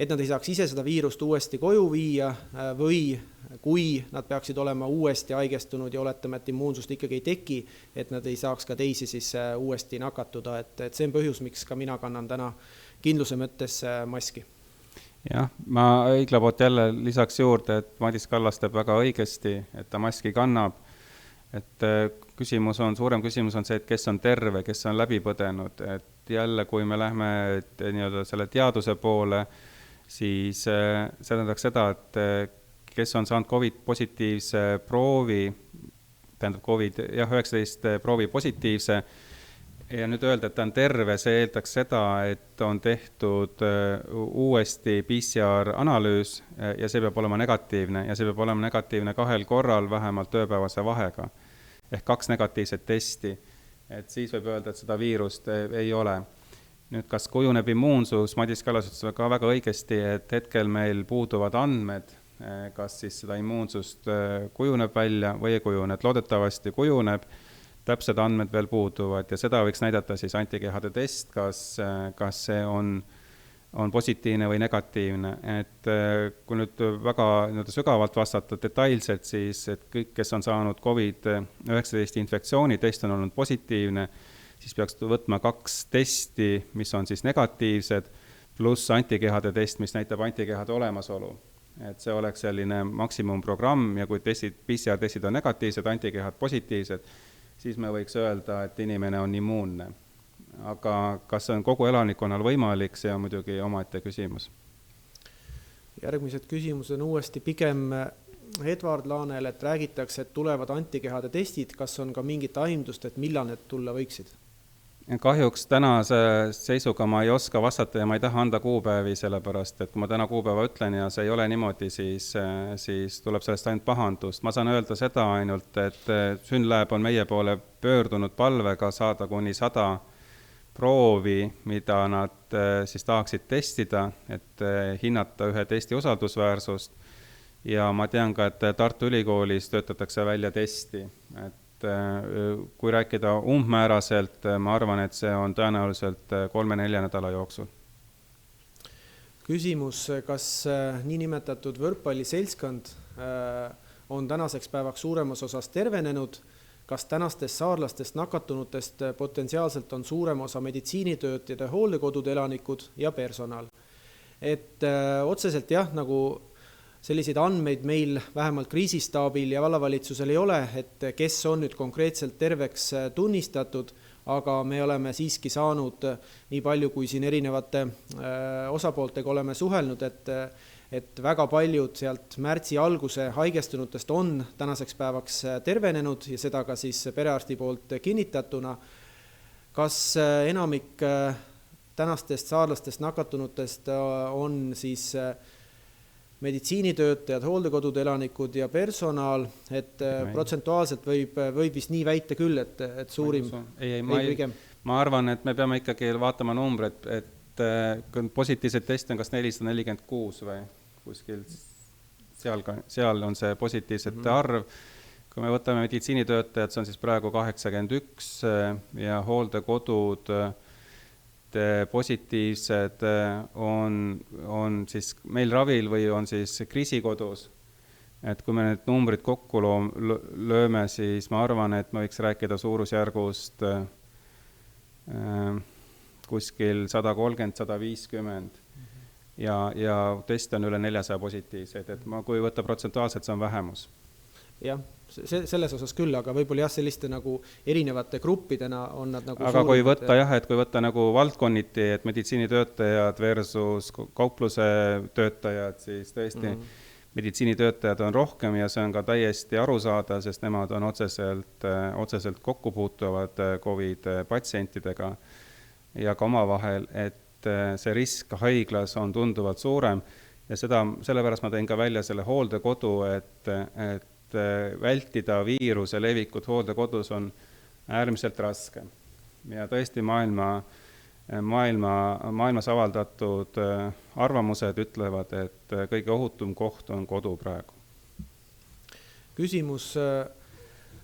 et nad ei saaks ise seda viirust uuesti koju viia või kui nad peaksid olema uuesti haigestunud ja oletame, et immuunsust ikkagi ei teki, et nad ei saaks ka teisi siis uuesti nakatuda, et see on põhjus, miks ka mina kannan täna kindluse mõttes maski. Jah, ma haigla poolt jälle lisaks juurde, et Madis Kallas teeb väga õigesti, et ta maski kannab, et suurem küsimus on see, et kes on terve, kes on läbi põdenud, et jälle, kui me lähme selle teaduse poole, siis see tähendaks seda, et kes on saanud COVID-positiivse proovi, tähendab COVID-19 proovi positiivse, ja nüüd öelda, et ta on terve, see eeldaks seda, et on tehtud uuesti PCR-analüüs ja see peab olema negatiivne ja see peab olema negatiivne 2 korral vähemalt ööpäevase vahega ehk 2 negatiivset testi, et siis võib öelda, et seda viirust ei ole. Nüüd, kas kujuneb immuunsus, Madis Kallas ütles ka väga õigesti, et hetkel meil puuduvad andmed, kas siis seda immuunsust kujuneb välja või ei kujune, et loodetavasti kujuneb, täpsed andmed veel puuduvad ja seda võiks näidata siis antikehade test, kas see on positiivne või negatiivne. Et kui nüüd väga sügavalt vastata detailselt, siis et kõik, kes on saanud COVID-19 infektsiooni, test on olnud positiivne, siis peaks võtma 2 testi, mis on siis negatiivsed, pluss antikehade test, mis näitab antikehade olemasolu. Et see oleks selline maksimumprogramm ja kui PCR-testid on negatiivsed, antikehad positiivsed, siis me võiks öelda, et inimene on immuunne. Aga kas see on kogu elanikkonnal võimalik, see on muidugi omaette küsimus. Järgmised küsimused on uuesti pigem Edward Laanel, et räägitakse, et tulevad antikehade testid, kas on ka mingit aimdust, et millal need tulla võiksid? Kahjuks tänase seisuga ma ei oska vastata ja ma ei taha anda kuupäevi, sellepärast et kui ma täna kuupäeva ütlen ja see ei ole niimoodi, siis tuleb sellest ainult pahandust. Ma saan öelda seda ainult, et Synlab on meie poole pöördunud palvega saada kuni 100 proovi, mida nad siis tahaksid testida, et hinnata ühe testi usaldusväärsust. Ja ma tean ka, et Tartu Ülikoolis töötatakse välja testi, et kui rääkida umbmääraselt, ma arvan, et see on tõenäoliselt 3-4 nädala jooksul. Küsimus, kas niinimetatud võrkpalliseltskond on tänaseks päevaks suuremas osas tervenenud, kas tänastest saarlastest nakatunutest potentsiaalselt on suurem osa meditsiinitöötajad ja hooldekodude elanikud ja personal. Et otseselt jah, nagu selliseid andmeid meil vähemalt kriisistaabil ja vallavalitsusel ei ole, et kes on nüüd konkreetselt terveks tunnistatud, aga me oleme siiski saanud nii palju, kui siin erinevate osapooltega oleme suhelnud, et väga paljud sealt märtsi alguse haigestunutest on tänaseks päevaks tervenenud ja seda ka siis perearsti poolt kinnitatuna. Kas enamik tänastest saarlastest nakatunutest on siis meditsiinitöötajad, hooldekodude elanikud ja personal, et protsentuaalselt võib vist nii väita küll, et suurim ma arvan, et me peame ikkagi vaatama numbreid, et positiivseid teste on kas 446 või kuskil seal on see positiivsete arv. Kui me võtame meditsiinitöötajad, see on siis praegu 81 ja hooldekodud positiivsed on siis meil ravil või on siis kriisikodus. Et kui me need numbrid kokku lööme, siis ma arvan, et me võiks rääkida suurusjärgust kuskil 130-150 ja teste on üle 400 positiivseid. Et kui võtta protsentuaalselt, see on vähemus. Jah, selles osas küll, aga võib-olla jah, selliste nagu erinevate gruppidena on nad nagu aga kui võtta kui võtta nagu valdkonniti, et meditsiinitöötajad versus kaupluse töötajad, siis tõesti meditsiinitöötajad on rohkem ja see on ka täiesti arusaada, sest nemad on otseselt kokku puutuvad COVID patsientidega ja ka omavahel, et see risk haiglas on tunduvalt suurem ja sellepärast ma tõin ka välja selle hooldekodu, et vältida viiruse levikut hooldekodus on äärmiselt raske. Ja tõesti maailmas avaldatud arvamused ütlevad, et kõige ohutum koht on kodu praegu. Küsimus,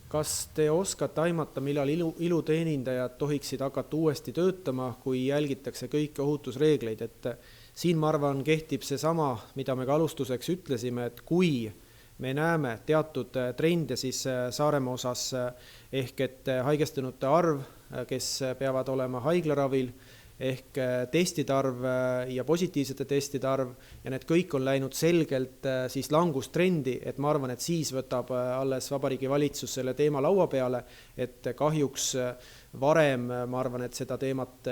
kas te oskate aimata, millal iluteenindajad tohiksid hakata uuesti töötama, kui jälgitakse kõiki ohutusreegleid, et siin ma arvan kehtib see sama, mida me ka alustuseks ütlesime, et kui me näeme teatud trende siis Saaremaa osas ehk et haigestunute arv, kes peavad olema haiglaravil, ehk testide arv ja positiivsete testide arv ja need kõik on läinud selgelt siis langustrendi, et ma arvan, et siis võtab alles Vabariigi Valitsus selle teema laua peale, et kahjuks varem ma arvan, et seda teemat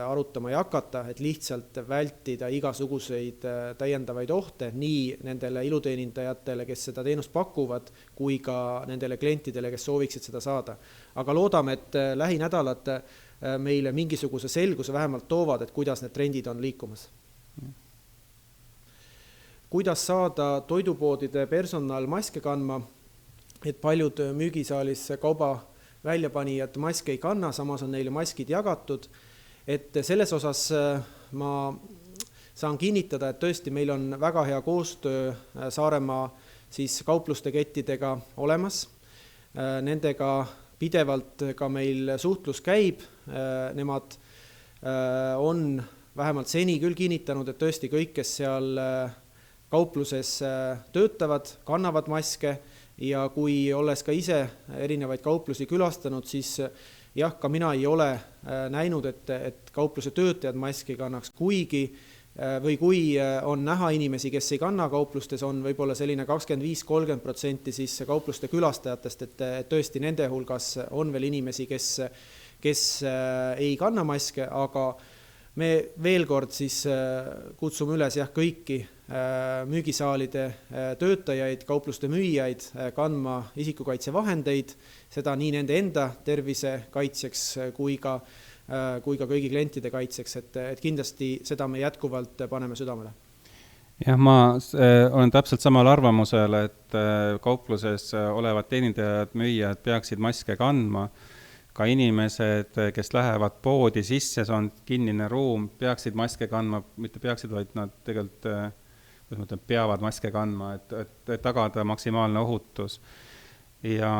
arutama ei hakata, et lihtsalt vältida igasuguseid täiendavaid ohte nii nendele iluteenindajatele, kes seda teenust pakuvad, kui ka nendele klientidele, kes sooviksid seda saada. Aga loodame, et lähinädalad meile mingisuguse selguse vähemalt toovad, et kuidas need trendid on liikumas. Kuidas saada toidupoodide personal maske kandma, et paljud müügisaalis kauba väljapanijad maske ei kanna, samas on neile maskid jagatud, et selles osas ma saan kinnitada, et tõesti meil on väga hea koostöö Saaremaa siis kaupluste kettidega olemas, nendega pidevalt ka meil suhtlus käib, nemad on vähemalt seni küll kinnitanud, et tõesti kõik, kes seal kaupluses töötavad, kannavad maske ja kui olles ka ise erinevaid kauplusi külastanud, siis jah, ka mina ei ole näinud, et kaupluse töötajad maski kannaks, kuigi või kui on näha inimesi, kes ei kanna kauplustes, on võib-olla selline 25-30% siis kaupluste külastajatest, et tõesti nende hulgas on veel inimesi, kes ei kanna maske, aga me veel kord siis kutsume üles kõiki müügisaalide töötajaid, kaupluste müüjaid kandma isikukaitsevahendeid, seda nii nende enda tervise kaitseks kui ka kui ka kõigi klientide kaitseks, et kindlasti seda me jätkuvalt paneme südamele. Jah, ma olen täpselt samal arvamusel, et kaupluses olevad teenindajad, müüjad peaksid maske kandma. Ka inimesed, kes lähevad poodi sisse, see on kinnine ruum, peaksid maske kandma, mitte peaksid, vaid nad tegelikult peavad maske kandma, et tagada maksimaalne ohutus. Ja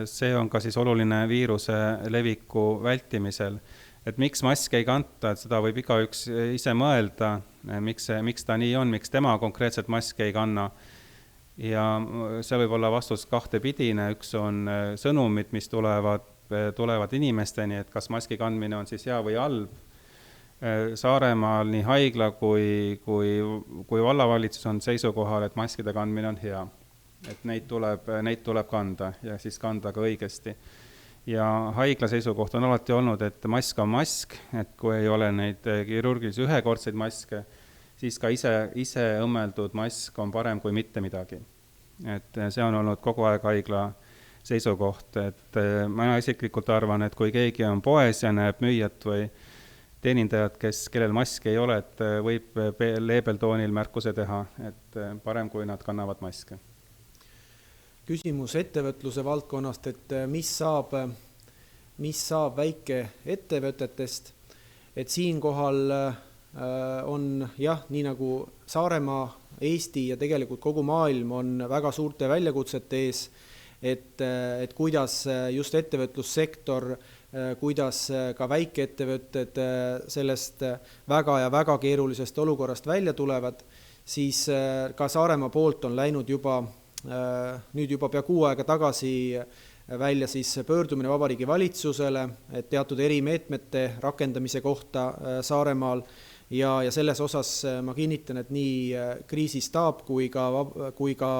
see on ka siis oluline viiruse leviku vältimisel. Et miks maske ei kanta, et seda võib igaüks ise mõelda, miks ta nii on, miks tema konkreetselt maske ei kanna. Ja see võib olla vastus kahtepidine, üks on sõnumid, mis tulevad inimesteni, et kas maski kandmine on siis hea või halb. Saaremaal nii haigla kui vallavalitsus on seisukohal, et maskide kandmine on hea. Et neid tuleb kanda ja siis kanda ka õigesti. Ja haigla seisukoht on alati olnud, et mask on mask, et kui ei ole neid kirurgilisi ühekordseid maske, siis ka ise õmmeldud mask on parem kui mitte midagi. Et see on olnud kogu aeg haigla seisukoht, et ma isiklikult arvan, et kui keegi on poes ja näeb müüjat või teenindajat, kellel maski ei ole, et võib leebeltoonil märkuse teha, et parem kui nad kannavad maske. Küsimus ettevõtluse valdkonnast, et mis saab väikeettevõtetest, et siinkohal on jah, nii nagu Saaremaa, Eesti ja tegelikult kogu maailm on väga suurte väljakutsete ees, et kuidas just ettevõtlussektor, kuidas ka väikeettevõtted sellest väga ja väga keerulisest olukorrast välja tulevad, siis ka Saaremaa poolt on läinud nüüd juba pea 6 aega tagasi välja siis pöördumine Vabariigi Valitsusele, et teatud erimeetmete rakendamise kohta Saaremaal ja selles osas ma kinnitan, et nii kriisistaab kui ka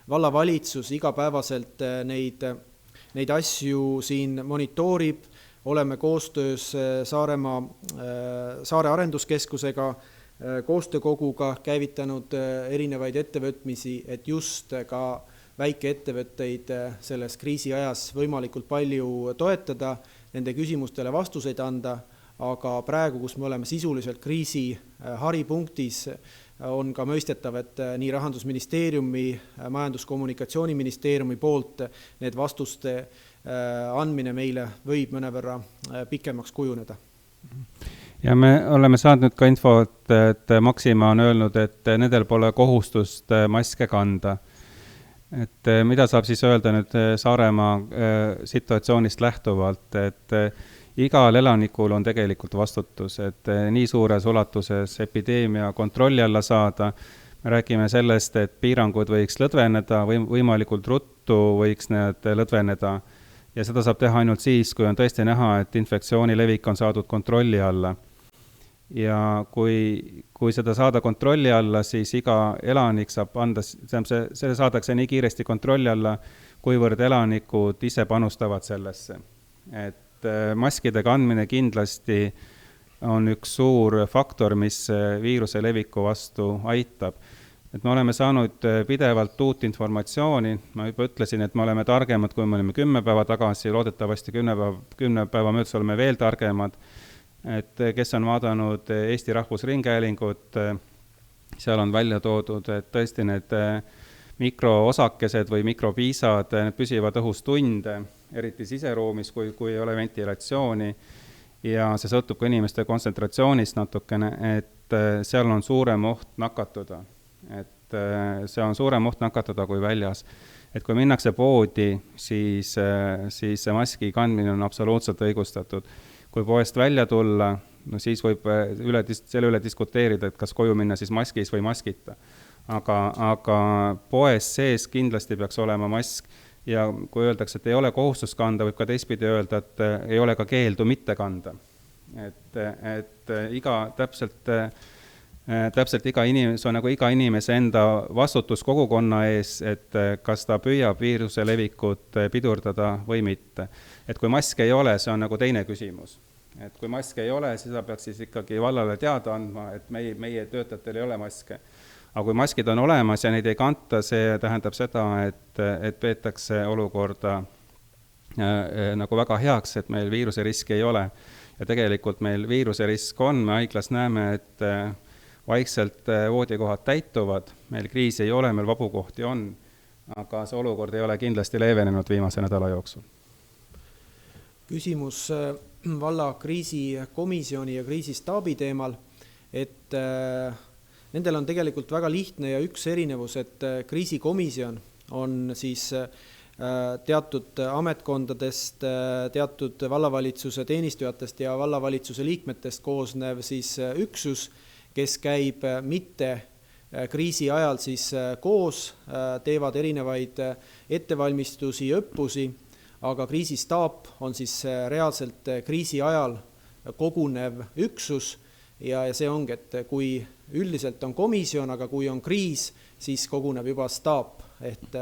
vallavalitsus igapäevaselt neid asju siin monitoorib. Oleme koostöös Saare Arenduskeskusega koostöökoguga käivitanud erinevaid ettevõtmisi, et just ka väikeettevõtteid selles kriisi ajas võimalikult palju toetada, nende küsimustele vastuseid anda, aga praegu, kus me oleme sisuliselt kriisi haripunktis, on ka mõistetav, et nii Rahandusministeeriumi, Majandus-Kommunikatsiooniministeeriumi poolt need vastuste andmine meile võib mõnevõrra pikemaks kujuneda. Ja me oleme saanud ka infot, et Maxima on öelnud, et nendel pole kohustust maske kanda. Et mida saab siis öelda nüüd Saaremaa situatsioonist lähtuvalt, et igal elanikul on tegelikult vastutus, et nii suures ulatuses epideemia kontrolli alla saada. Me räägime sellest, et piirangud võiks lõdveneda, võimalikult ruttu võiks need lõdveneda. Ja seda saab teha ainult siis, kui on tõesti näha, et infektsiooni levik on saadud kontrolli alla. Ja kui seda saada kontrolli alla, siis iga elanik saab anda, selle saadakse nii kiiresti kontrolli alla, kuivõrd elanikud ise panustavad sellesse. Et maskide kandmine kindlasti on üks suur faktor, mis viiruse leviku vastu aitab. Et me oleme saanud pidevalt uut informatsiooni, ma juba ütlesin, et me oleme targemad, kui me olime 10 päeva tagasi, loodetavasti 10 päeva möödas oleme veel targemad. Et kes on vaadanud Eesti Rahvusringhäälingut, seal on välja toodud, et tõesti need mikroosakesed või mikropiisad püsivad õhus tunde, eriti siseruumis, kui ei ole ventilatsiooni, ja see sõltub ka inimeste kontsentratsioonist natukene, et seal on suurem oht nakatuda. Et see on suurem oht nakatuda kui väljas. Et kui minnakse poodi, siis see maski kandmine on absoluutselt õigustatud. Kui poest välja tulla, no siis võib selle üle diskuteerida, et kas koju minna siis maskis või maskita. Aga poes sees kindlasti peaks olema mask ja kui öeldakse, et ei ole kohustus kanda, võib ka teistpidi öelda, et ei ole ka keeldu mitte kanda. Et täpselt iga inimese, on nagu iga inimese enda vastutus kogukonna ees, et kas ta püüab viiruse levikut pidurdada või mitte. Et kui maske ei ole, see on nagu teine küsimus. Et kui maske ei ole, siis ta peaks siis ikkagi vallale teada andma, et meie töötajatel ei ole maske. Aga kui maskid on olemas ja neid ei kanta, see tähendab seda, et peetakse olukorda nagu väga heaks, et meil viiruse riski ei ole. ja tegelikult meil viiruse risk on, me haiglas näeme, et vaikselt voodikohad täituvad, meil kriisi ei ole, meil vabu kohti on, aga see olukord ei ole kindlasti leevenenud viimase nädala jooksul. Küsimus valla kriisikomisjoni ja kriisistaabi teemal, et nendel on tegelikult väga lihtne ja üks erinevus, et kriisikomisjon on siis teatud ametkondadest, teatud vallavalitsuse teenistujatest ja vallavalitsuse liikmetest koosnev siis üksus, kes käib mitte kriisi ajal siis koos, teevad erinevaid ettevalmistusi ja õppusi, aga kriisistaap on siis reaalselt kriisi ajal kogunev üksus ja see ongi, et kui üldiselt on komisjon, aga kui on kriis, siis koguneb juba staap. Et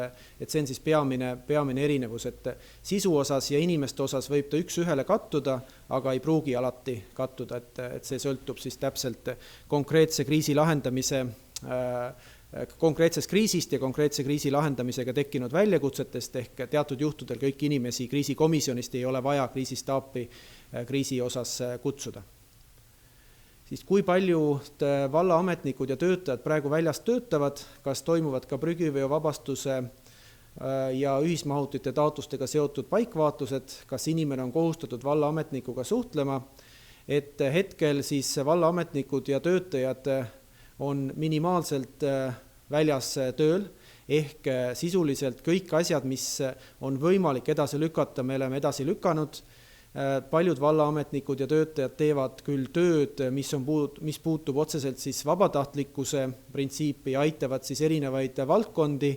see on siis peamine erinevus, et sisu osas ja inimeste osas võib ta üks ühele kattuda, aga ei pruugi alati kattuda, et see sõltub siis täpselt konkreetse kriisi lahendamise, konkreetsest kriisist ja konkreetse kriisi lahendamisega tekkinud väljakutsetest, ehk teatud juhtudel kõik inimesi kriisikomisjonist ei ole vaja kriisistaapi kriisi osas kutsuda. Siis kui paljud vallaametnikud ja töötajad praegu väljas töötavad, kas toimuvad ka prügiveo vabastuse ja ühismahutite taotlustega seotud paikvaatlused, kas inimene on kohustatud vallaametnikuga suhtlema, et hetkel siis vallaametnikud ja töötajad on minimaalselt väljas tööl, ehk sisuliselt kõik asjad, mis on võimalik edasi lükata, me oleme edasi lükanud. Paljud vallaametnikud ja töötajad teevad küll tööd, mis puutub otseselt siis vabatahtlikkuse printsiipi ja aitavad siis erinevaid valdkondi,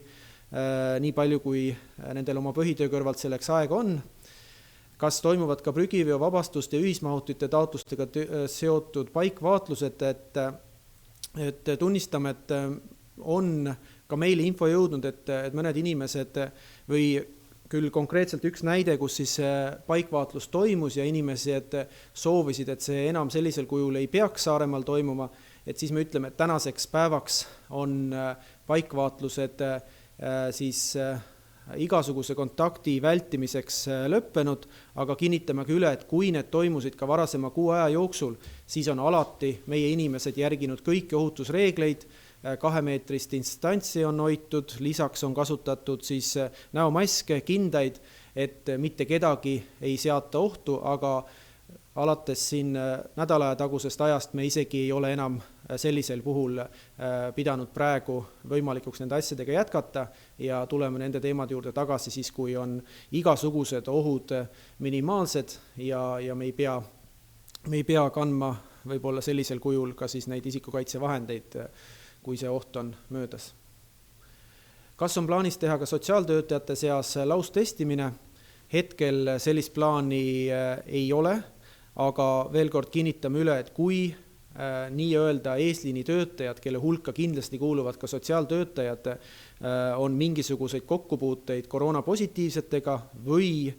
nii palju kui nendel oma põhitöö kõrvalt selleks aega on. Kas toimuvad ka prügiveo vabastuste ja ühismahutite taotlustega seotud paikvaatlused, et tunnistame, et on ka meile info jõudnud, et mõned inimesed või küll konkreetselt üks näide, kus siis paikvaatlus toimus ja inimesed soovisid, et see enam sellisel kujul ei peaks Saaremaal toimuma, et siis me ütleme, et tänaseks päevaks on paikvaatlused siis igasuguse kontakti vältimiseks lõppenud, aga kinnitame ka üle, et kui need toimusid ka varasema kuu aja jooksul, siis on alati meie inimesed järginud kõiki ohutusreegleid, 2-meetrist instantsi on hoitud, lisaks on kasutatud siis näomaske, kindaid, et mitte kedagi ei seata ohtu, aga alates siin nädala tagusest ajast me isegi ei ole enam sellisel puhul pidanud praegu võimalikuks nende asjadega jätkata ja tuleme nende teemade juurde tagasi siis, kui on igasugused ohud minimaalsed ja me ei pea kandma võib-olla sellisel kujul ka siis neid isikukaitsevahendeid, kui see oht on möödas. Kas on plaanis teha ka sotsiaaltöötajate seas laustestimine? Hetkel sellist plaani ei ole, aga veel kord kinnitame üle, et kui nii-öelda eesliini töötajad, kelle hulka kindlasti kuuluvad ka sotsiaaltöötajad, on mingisuguseid kokkupuuteid koroonapositiivsetega või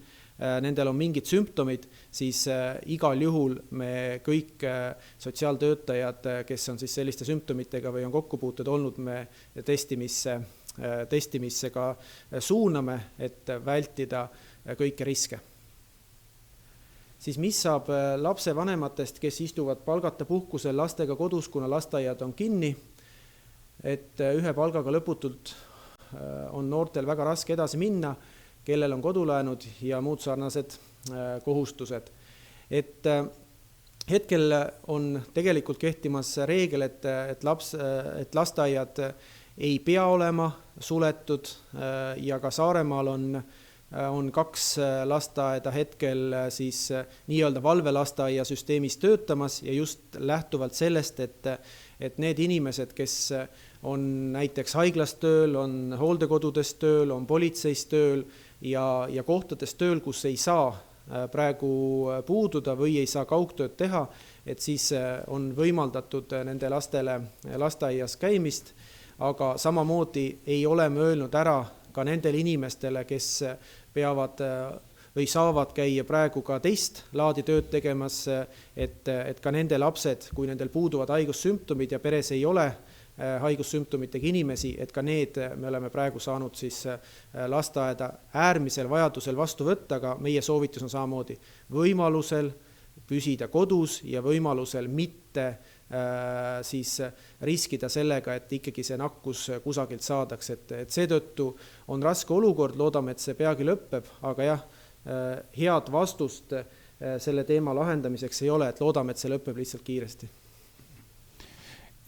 nendel on mingid sümptomid, siis igal juhul me kõik sotsiaaltöötajad, kes on siis selliste sümptomitega või on kokkupuuted olnud, me testimisse ka suuname, et vältida kõiki riske. Siis mis saab lapse vanematest, kes istuvad palgata puhkusel lastega kodus, kuna lasteaiad on kinni, et ühe palgaga lõputult on noortel väga raske edasi minna, kellel on kodulaenud ja muud sarnased kohustused. Et hetkel on tegelikult kehtimas reegel, et lasteaiad ei pea olema suletud ja ka Saaremaal on 2 lasteaeda hetkel siis nii-öelda valvelasteaia süsteemis töötamas ja just lähtuvalt sellest, et need inimesed, kes on näiteks haiglas tööl, on hooldekodudes tööl, on politseis tööl ja kohtades tööl, kus ei saa praegu puududa või ei saa kaugtööd teha, et siis on võimaldatud nende lastele lasteaias käimist, aga samamoodi ei ole me öelnud ära ka nendele inimestele, kes peavad või saavad käia praegu ka teist laadi tööd tegemas, et ka nende lapsed, kui nendel puuduvad haigussümptomid ja peres ei ole haigussümptomitega inimesi, et ka need me oleme praegu saanud siis lasteaeda äärmisel vajadusel vastu võtta, aga meie soovitus on samamoodi võimalusel püsida kodus ja võimalusel mitte siis riskida sellega, et ikkagi see nakkus kusagilt saadaks, et seetõttu on raske olukord, loodame, et see peagi lõpeb, aga jah, head vastust selle teema lahendamiseks ei ole, et loodame, et see lõpeb lihtsalt kiiresti.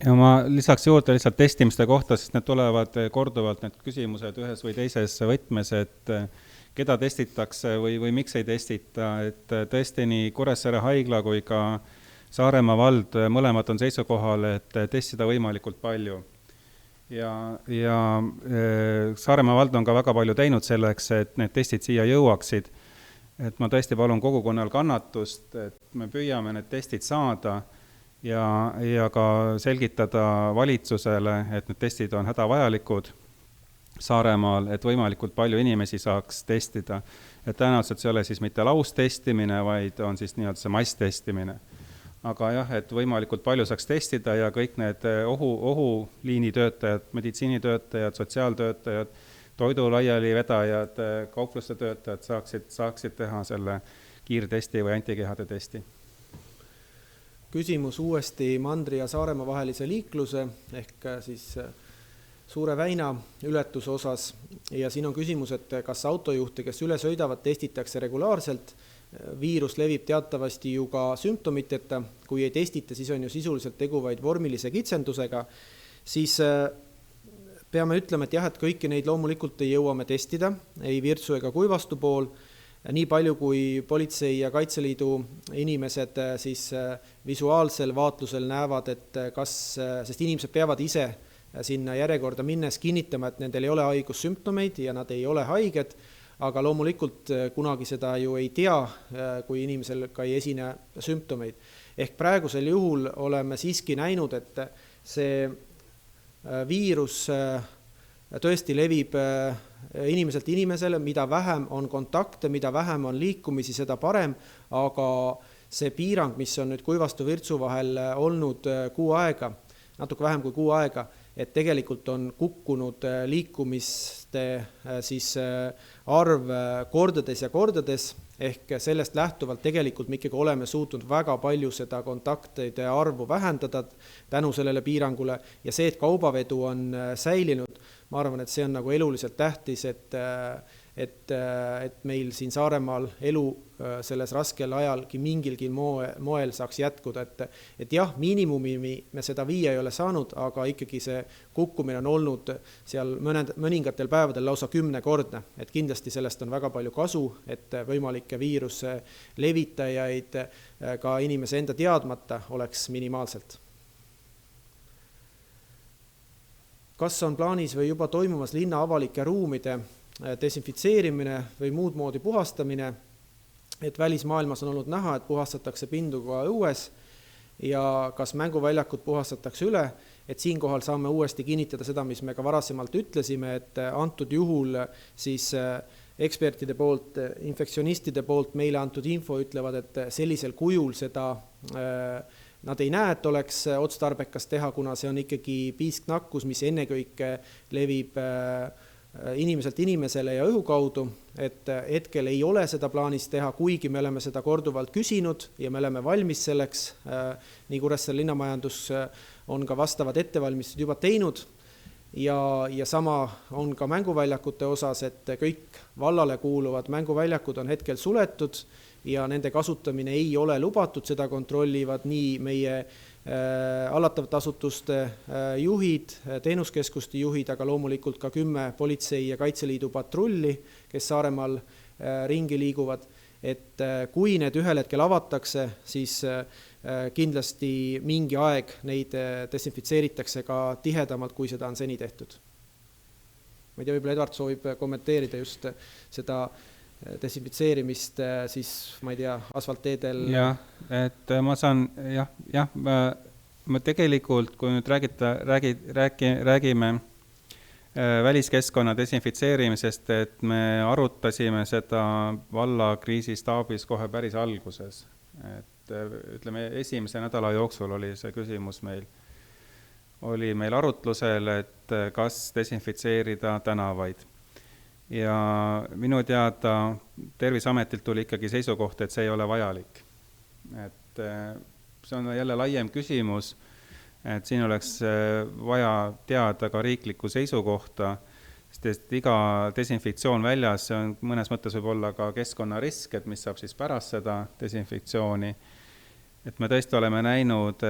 Ja ma lisaks juurde lihtsalt testimiste kohta, sest need tulevad korduvalt need küsimused ühes või teises võtmes, et keda testitakse või miks ei testita, et tõesti nii Kuressaare haigla kui ka Saaremaa vald mõlemad on seisukohal, et testida võimalikult palju. Ja Saaremaa vald on ka väga palju teinud selleks, et need testid siia jõuaksid. Et ma tõesti palun kogukonnal kannatust, et me püüame need testid saada ja ka selgitada valitsusele, et need testid on hädavajalikud Saaremaal, et võimalikult palju inimesi saaks testida. Et tõenäoliselt see ei ole siis mitte laustestimine, vaid on siis nii-öelda see masstestimine. Aga jah, et võimalikult palju saaks testida ja kõik need ohuliini töötajad, meditsiinitöötajad, sotsiaaltöötajad, toidu laialivedajad, kaupluste töötajad saaksid teha selle kiirtesti või antikehade testi. Küsimus uuesti Mandri ja Saaremaa vahelise liikluse ehk siis Suure Väina ületuse osas ja siin on küsimus, et kas autojuhte, kes üle sõidavad, testitakse regulaarselt. Viirus levib teatavasti ju ka sümptomiteta, kui ei testita, siis on ju sisuliselt tegu vaid vormilise kitsendusega, siis peame ütlema, et jah, et kõiki neid loomulikult ei jõuame testida, ei Virtsu ega Kuivastu pool, nii palju kui Politsei- ja Kaitseliidu inimesed siis visuaalsel vaatlusel näevad, et sest inimesed peavad ise sinna järjekorda minnes kinnitama, et nendel ei ole haigussümptomeid ja nad ei ole haiged, aga loomulikult kunagi seda ju ei tea, kui inimesel ka ei esine sümptomeid. Ehk praegusel juhul oleme siiski näinud, et see viirus tõesti levib inimeselt inimesele, mida vähem on kontakte, mida vähem on liikumisi, seda parem, aga see piirang, mis on nüüd Kuivastu Virtsu vahel olnud kuu aega, natuke vähem kui kuu aega, et tegelikult on kukkunud liikumiste siis arv kordades ja kordades, ehk sellest lähtuvalt tegelikult me ikkagi oleme suutnud väga palju seda kontaktide arvu vähendada tänu sellele piirangule ja see, et kaubavedu on säilinud, ma arvan, et see on nagu eluliselt tähtis, et meil siin Saaremaal elu selles raskel ajalgi mingilgi moel saaks jätkuda, et jah, miinimumimi me seda viia ei ole saanud, aga ikkagi see kukkumine on olnud seal mõningatel päevadel lausa 10-kordne, et kindlasti sellest on väga palju kasu, et võimalikke viiruse levitajaid ka inimese enda teadmata oleks minimaalselt. Kas on plaanis või juba toimumas linna avalike ruumide desinfitseerimine või muud moodi puhastamine, et välismaailmas on olnud näha, et puhastatakse pindu ka õues ja kas mänguväljakud puhastatakse üle, et siinkohal saame uuesti kinnitada seda, mis me ka varasemalt ütlesime, et antud juhul siis ekspertide poolt, infektsionistide poolt meile antud info ütlevad, et sellisel kujul seda nad ei näe, et oleks otstarbekas teha, kuna see on ikkagi piisknakkus, mis ennekõike levib inimeselt inimesele ja õhu kaudu, et hetkel ei ole seda plaanis teha, kuigi me oleme seda korduvalt küsinud ja me oleme valmis selleks, nii Kuressaare linnamajandus on ka vastavad ettevalmistused juba teinud ja sama on ka mänguväljakute osas, et kõik vallale kuuluvad mänguväljakud on hetkel suletud ja nende kasutamine ei ole lubatud, seda kontrollivad nii meie hallatavate asutuste juhid, teenuskeskuste juhid, aga loomulikult ka 10 Politsei- ja Kaitseliidu patrulli, kes Saaremaal ringi liiguvad, et kui need ühel hetkel avatakse, siis kindlasti mingi aeg neid desinfitseeritakse ka tihedamalt, kui seda on seni tehtud. Ma ei tea, võib-olla Edvard soovib kommenteerida just seda desinfitseerimist siis, ma ei tea, asfaltteedel. Jah, et ma saan, ma tegelikult, kui nüüd räägime väliskeskkonna desinfitseerimisest, et me arutasime seda valla kriisistaabis kohe päris alguses. Et ütleme, esimese nädala jooksul oli see küsimus oli meil arutlusel, et kas desinfitseerida tänavaid. Ja minu teada Terviseametilt tuli ikkagi seisukoht, et see ei ole vajalik. et see on jälle laiem küsimus, et siin oleks vaja teada ka riiklikku seisukohta, sest iga desinfektsioon väljas, see on mõnes mõttes võib olla ka keskkonnarisk, et mis saab siis pärast seda desinfektsiooni. Et me tõesti oleme näinud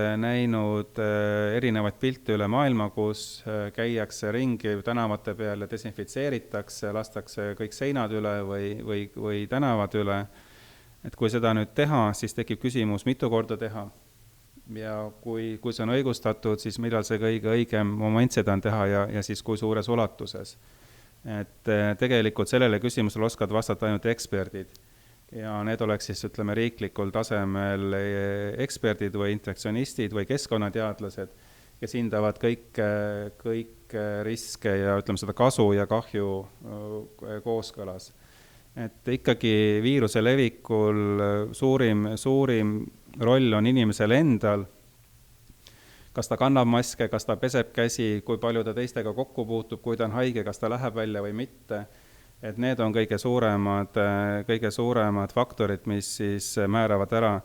erinevaid pilte üle maailma, kus käiakse ringi tänavate peal ja desinfitseeritakse, lastakse kõik seinad üle või tänavad üle. Et kui seda nüüd teha, siis tekib küsimus, mitu korda teha. Ja kui see on õigustatud, siis millal see kõige õigem moment seda on teha ja siis kui suures ulatuses. Et tegelikult sellele küsimusele oskavad vastata ainult eksperdid. Ja need oleks siis, ütleme, riiklikul tasemel eksperdid või infektsionistid või keskkonnateadlased, kes hindavad kõik riske ja ütleme seda kasu ja kahju kooskõlas. Et ikkagi viiruse levikul suurim roll on inimesel endal, kas ta kannab maske, kas ta peseb käsi, kui palju ta teistega kokku puutub, kui ta on haige, kas ta läheb välja või mitte. Et need on kõige suuremad faktorid, mis siis määravad ära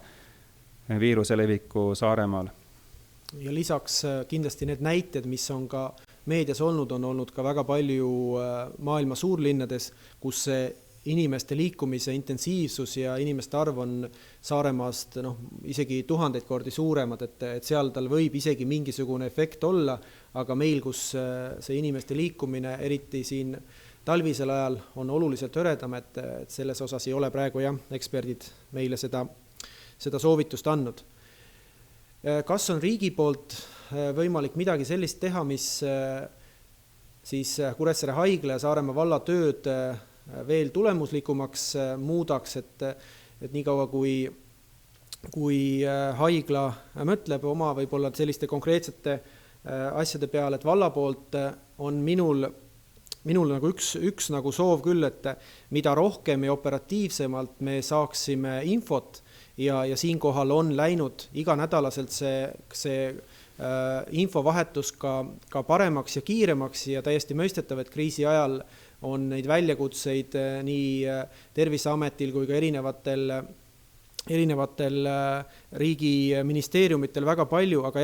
viiruse leviku Saaremaal. Ja lisaks kindlasti need näited, mis on ka meedias olnud, on olnud ka väga palju maailma suurlinnades, kus see inimeste liikumise intensiivsus ja inimeste arv on Saaremaast isegi 1000 kordi suuremad, et seal tal võib isegi mingisugune efekt olla, aga meil, kus see inimeste liikumine, eriti siin talvisel ajal, on oluliselt hõredam, et selles osas ei ole praegu eksperdid meile seda soovitust andnud. Kas on riigi poolt võimalik midagi sellist teha, mis siis Kuressaare haigla ja Saaremaa valla tööd veel tulemuslikumaks muudaks, et nii kaua kui haigla mõtleb oma võib-olla selliste konkreetsete asjade peale, et valla poolt on minul nagu üks nagu soov küll, et mida rohkem ja operatiivsemalt me saaksime infot ja siinkohal on läinud iganädalaselt see infovahetus ka paremaks ja kiiremaks ja täiesti mõistetav, et kriisi ajal on neid väljakutseid nii Terviseametil kui ka erinevatel riigiministeeriumitel väga palju, aga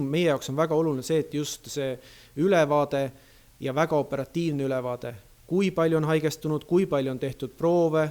meie jaoks on väga oluline see, et just see ülevaade ja väga operatiivne ülevaade, kui palju on haigestunud, kui palju on tehtud proove,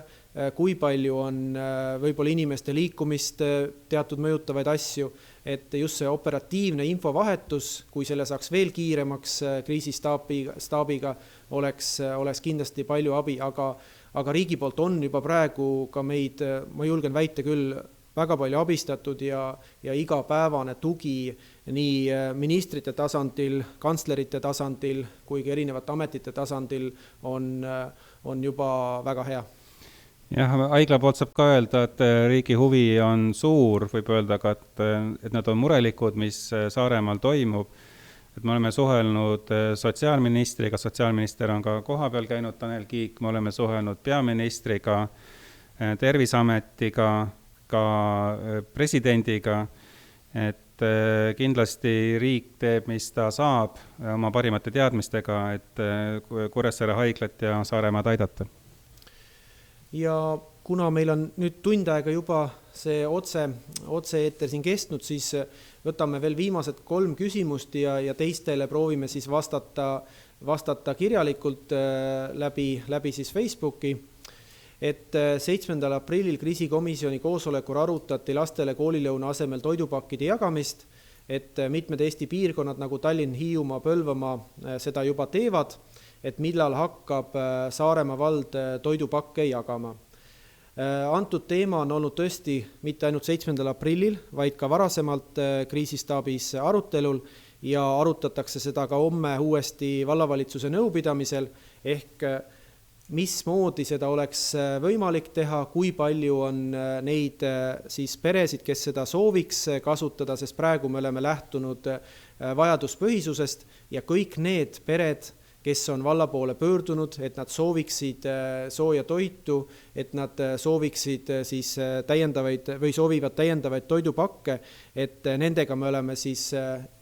kui palju on võib-olla inimeste liikumist teatud mõjutavaid asju, et just see operatiivne infovahetus, kui selle saaks veel kiiremaks kriisistaabiga, oleks kindlasti palju abi, aga riigi poolt on juba praegu ka meid, ma julgen väita küll, väga palju abistatud ja igapäevane tugi nii ministrite tasandil, kantslerite tasandil kui ka erinevate ametite tasandil on juba väga hea. Jah, haigla poolt saab ka öelda, et riigi huvi on suur, võib öelda ka, et nad on murelikud, mis Saaremaal toimub. Et me oleme suhelnud sotsiaalministriga, sotsiaalminister on ka kohapeal käinud, Tanel Kiik, me oleme suhelnud peaministriga, Terviseametiga, ka presidendiga, et kindlasti riik teeb, mis ta saab oma parimate teadmistega, et Kuressaare haiglat ja Saaremaad aidata. Ja kuna meil on nüüd tund aega juba see otse-eeter siin kestnud, siis võtame veel viimased 3 küsimust ja teistele proovime siis vastata kirjalikult läbi siis Facebooki. Et 7. aprillil kriisikomisjoni koosolekul arutati lastele koolilõuna asemel toidupakkide jagamist, et mitmed Eesti piirkonnad nagu Tallinn, Hiiumaa, Põlvamaa seda juba teevad, et millal hakkab Saaremaa vald toidupakke jagama. Antud teema on olnud tõesti mitte ainult 7. aprillil, vaid ka varasemalt kriisistaabis arutelul ja arutatakse seda ka homme uuesti vallavalitsuse nõupidamisel, ehk mismoodi seda oleks võimalik teha, kui palju on neid siis peresid, kes seda sooviks kasutada, sest praegu me oleme lähtunud vajaduspõhisusest ja kõik need pered, kes on valla poole pöördunud, et nad sooviksid sooja toitu, et nad sooviksid siis soovivad täiendavaid toidupakke, et nendega me oleme siis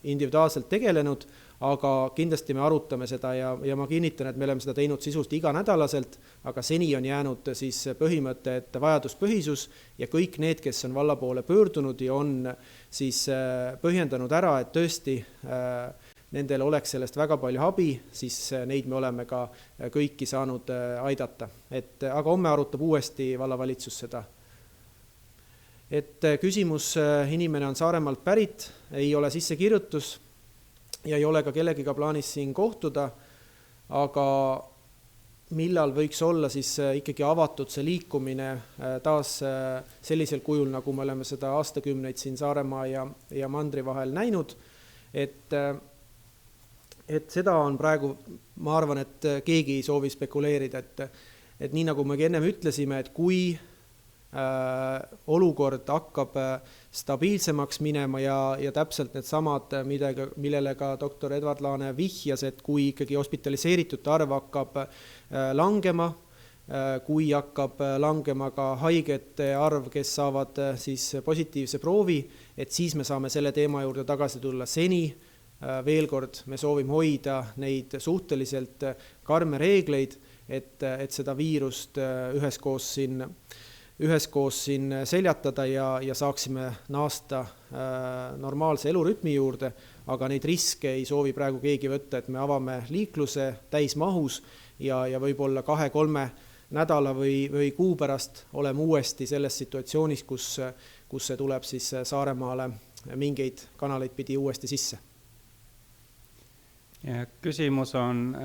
individuaalselt tegelenud, aga kindlasti me arutame seda ja ma kinnitan, et me oleme seda teinud sisust iganädalaselt, aga seni on jäänud siis põhimõte, et vajaduspõhisus ja kõik need, kes on valla poole pöördunud ja on siis põhjendanud ära, et tõesti nendel oleks sellest väga palju abi, siis neid me oleme ka kõiki saanud aidata. Aga homme arutab uuesti vallavalitsus seda. Et küsimus, inimene on Saaremaalt pärit, ei ole sissekirjutus ja ei ole ka kellegiga plaanis siin kohtuda, aga millal võiks olla siis ikkagi avatud see liikumine taas sellisel kujul, nagu me oleme seda aastakümneid siin Saaremaa ja mandri vahel näinud, et seda on praegu, ma arvan, et keegi ei soovi spekuleerida, et nii nagu me ennem ütlesime, et kui olukord hakkab stabiilsemaks minema ja täpselt need samad, millele ka doktor Edward Laane vihjas, et kui ikkagi hospitaliseeritute arv hakkab langema, kui hakkab langema ka haigete arv, kes saavad siis positiivse proovi, et siis me saame selle teema juurde tagasi tulla. Seni veel kord me soovime hoida neid suhteliselt karme reegleid, et seda viirust üheskoos siin seljatada ja saaksime naasta normaalse elurütmi juurde, aga neid riske ei soovi praegu keegi võtta, et me avame liikluse täismahus ja võib-olla 2-3 nädala või kuu pärast oleme uuesti selles situatsioonis, kus see tuleb siis Saaremaale mingeid kanaleid pidi uuesti sisse. Ja küsimus on,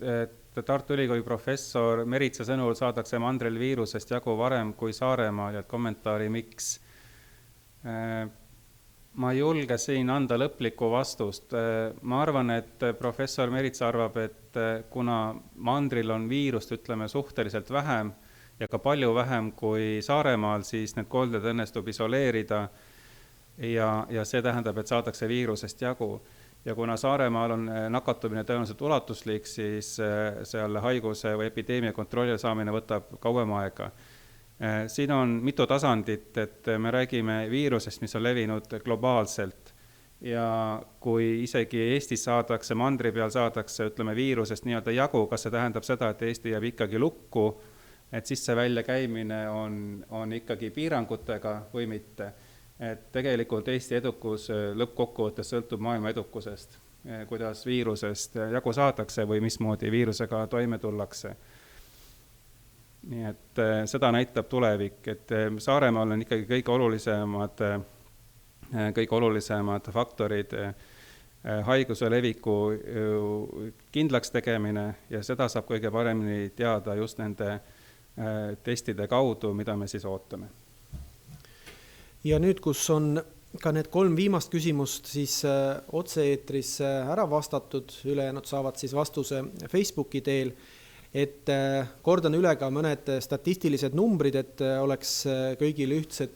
et Tartu Ülikooli professor Meritsa sõnul saadakse mandril viirusest jagu varem kui Saaremaal ja kommentaari miks. Ma ei julge siin anda lõplikku vastust. Ma arvan, et professor Meritsa arvab, et kuna mandril on viirust, ütleme, suhteliselt vähem ja ka palju vähem kui Saaremaal, siis need kolded õnnestub isoleerida ja see tähendab, et saadakse viirusest jagu. Ja kuna Saaremaal on nakatumine tõenäoliselt ulatuslik, siis seal haiguse või epideemia kontrolli saamine võtab kauem aega. Siin on mitu tasandit, et me räägime viirusest, mis on levinud globaalselt. Ja kui isegi Eestis saadakse, mandri peal saadakse, ütleme, viirusest nii-öelda jagu, kas see tähendab seda, et Eesti jääb ikkagi lukku, et sisse välja käimine on ikkagi piirangutega või mitte. Et tegelikult Eesti edukus lõppkokkuvõttes sõltub maailma edukusest, kuidas viirusest jagu saadakse või mismoodi viirusega toime tullakse. Nii et seda näitab tulevik, et Saaremaal on ikkagi kõige olulisemad faktorid haiguse leviku kindlaks tegemine ja seda saab kõige paremini teada just nende testide kaudu, mida me siis ootame. Ja nüüd, kus on ka need 3 viimast küsimust, siis otse-eetris ära vastatud, ülejäänud saavad siis vastuse Facebooki teel, et kordan üle ka mõned statistilised numbrid, et oleks kõigil ühtsed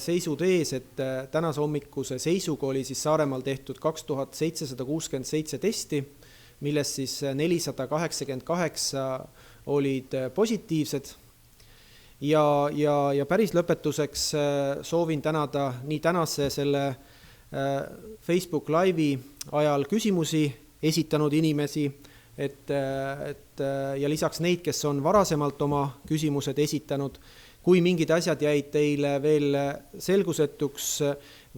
seisud ees, et tänase hommikuse seisuga oli siis Saaremaal tehtud 2767 testi, millest siis 488 olid positiivsed. Ja päris lõpetuseks soovin tänada nii tänase selle Facebook Live'i ajal küsimusi esitanud inimesi, ja lisaks neid, kes on varasemalt oma küsimused esitanud. Kui mingid asjad jäid teile veel selgusetuks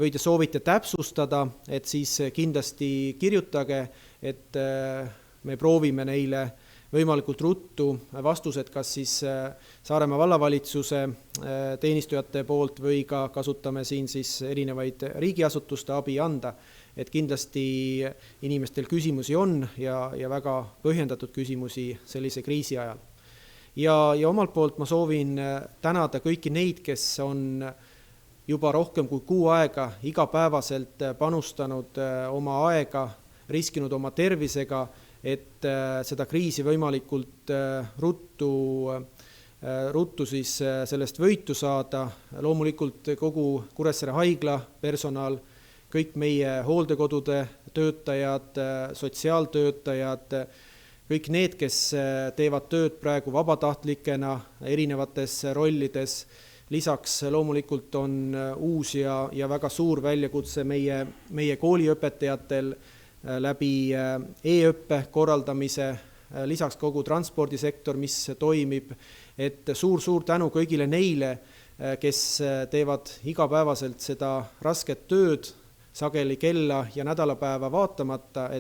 või te soovite täpsustada, et siis kindlasti kirjutage, et me proovime neile võimalikult ruttu vastused, kas siis Saaremaa vallavalitsuse teenistujate poolt või ka kasutame siin siis erinevaid riigiasutuste abi anda, et kindlasti inimestel küsimusi on ja väga põhjendatud küsimusi sellise kriisi ajal. Ja omalt poolt ma soovin tänada kõiki neid, kes on juba rohkem kui 6 aega igapäevaselt panustanud oma aega, riskinud oma tervisega, et seda kriisi võimalikult ruttu siis sellest võitu saada. Loomulikult kogu Kuressaare haigla personal, kõik meie hooldekodude töötajad, sotsiaaltöötajad, kõik need, kes teevad tööd praegu vabatahtlikena erinevates rollides, Lisaks loomulikult on uus ja väga suur väljakutse meie kooliõpetajatel läbi e-õppe korraldamise, lisaks kogu transpordisektor, mis toimib, et suur tänu kõigile neile, kes teevad igapäevaselt seda rasket tööd, sageli kella ja nädalapäeva vaatamata,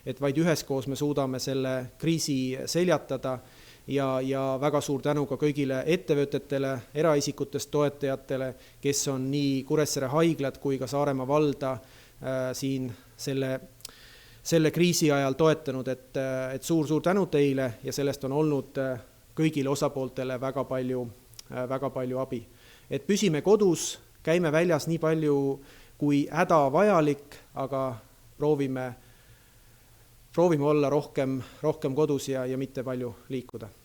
et vaid üheskoos me suudame selle kriisi seljatada ja väga suur tänu ka kõigile ettevõtetele, eraisikutest toetajatele, kes on nii Kuressaare haiglad kui ka Saaremaa valda siin selle kriisi ajal toetanud, et suur tänu teile ja sellest on olnud kõigile osapooltele väga palju abi. Et püsime kodus, käime väljas nii palju kui hädavajalik, aga proovime olla rohkem kodus ja mitte palju liikuda.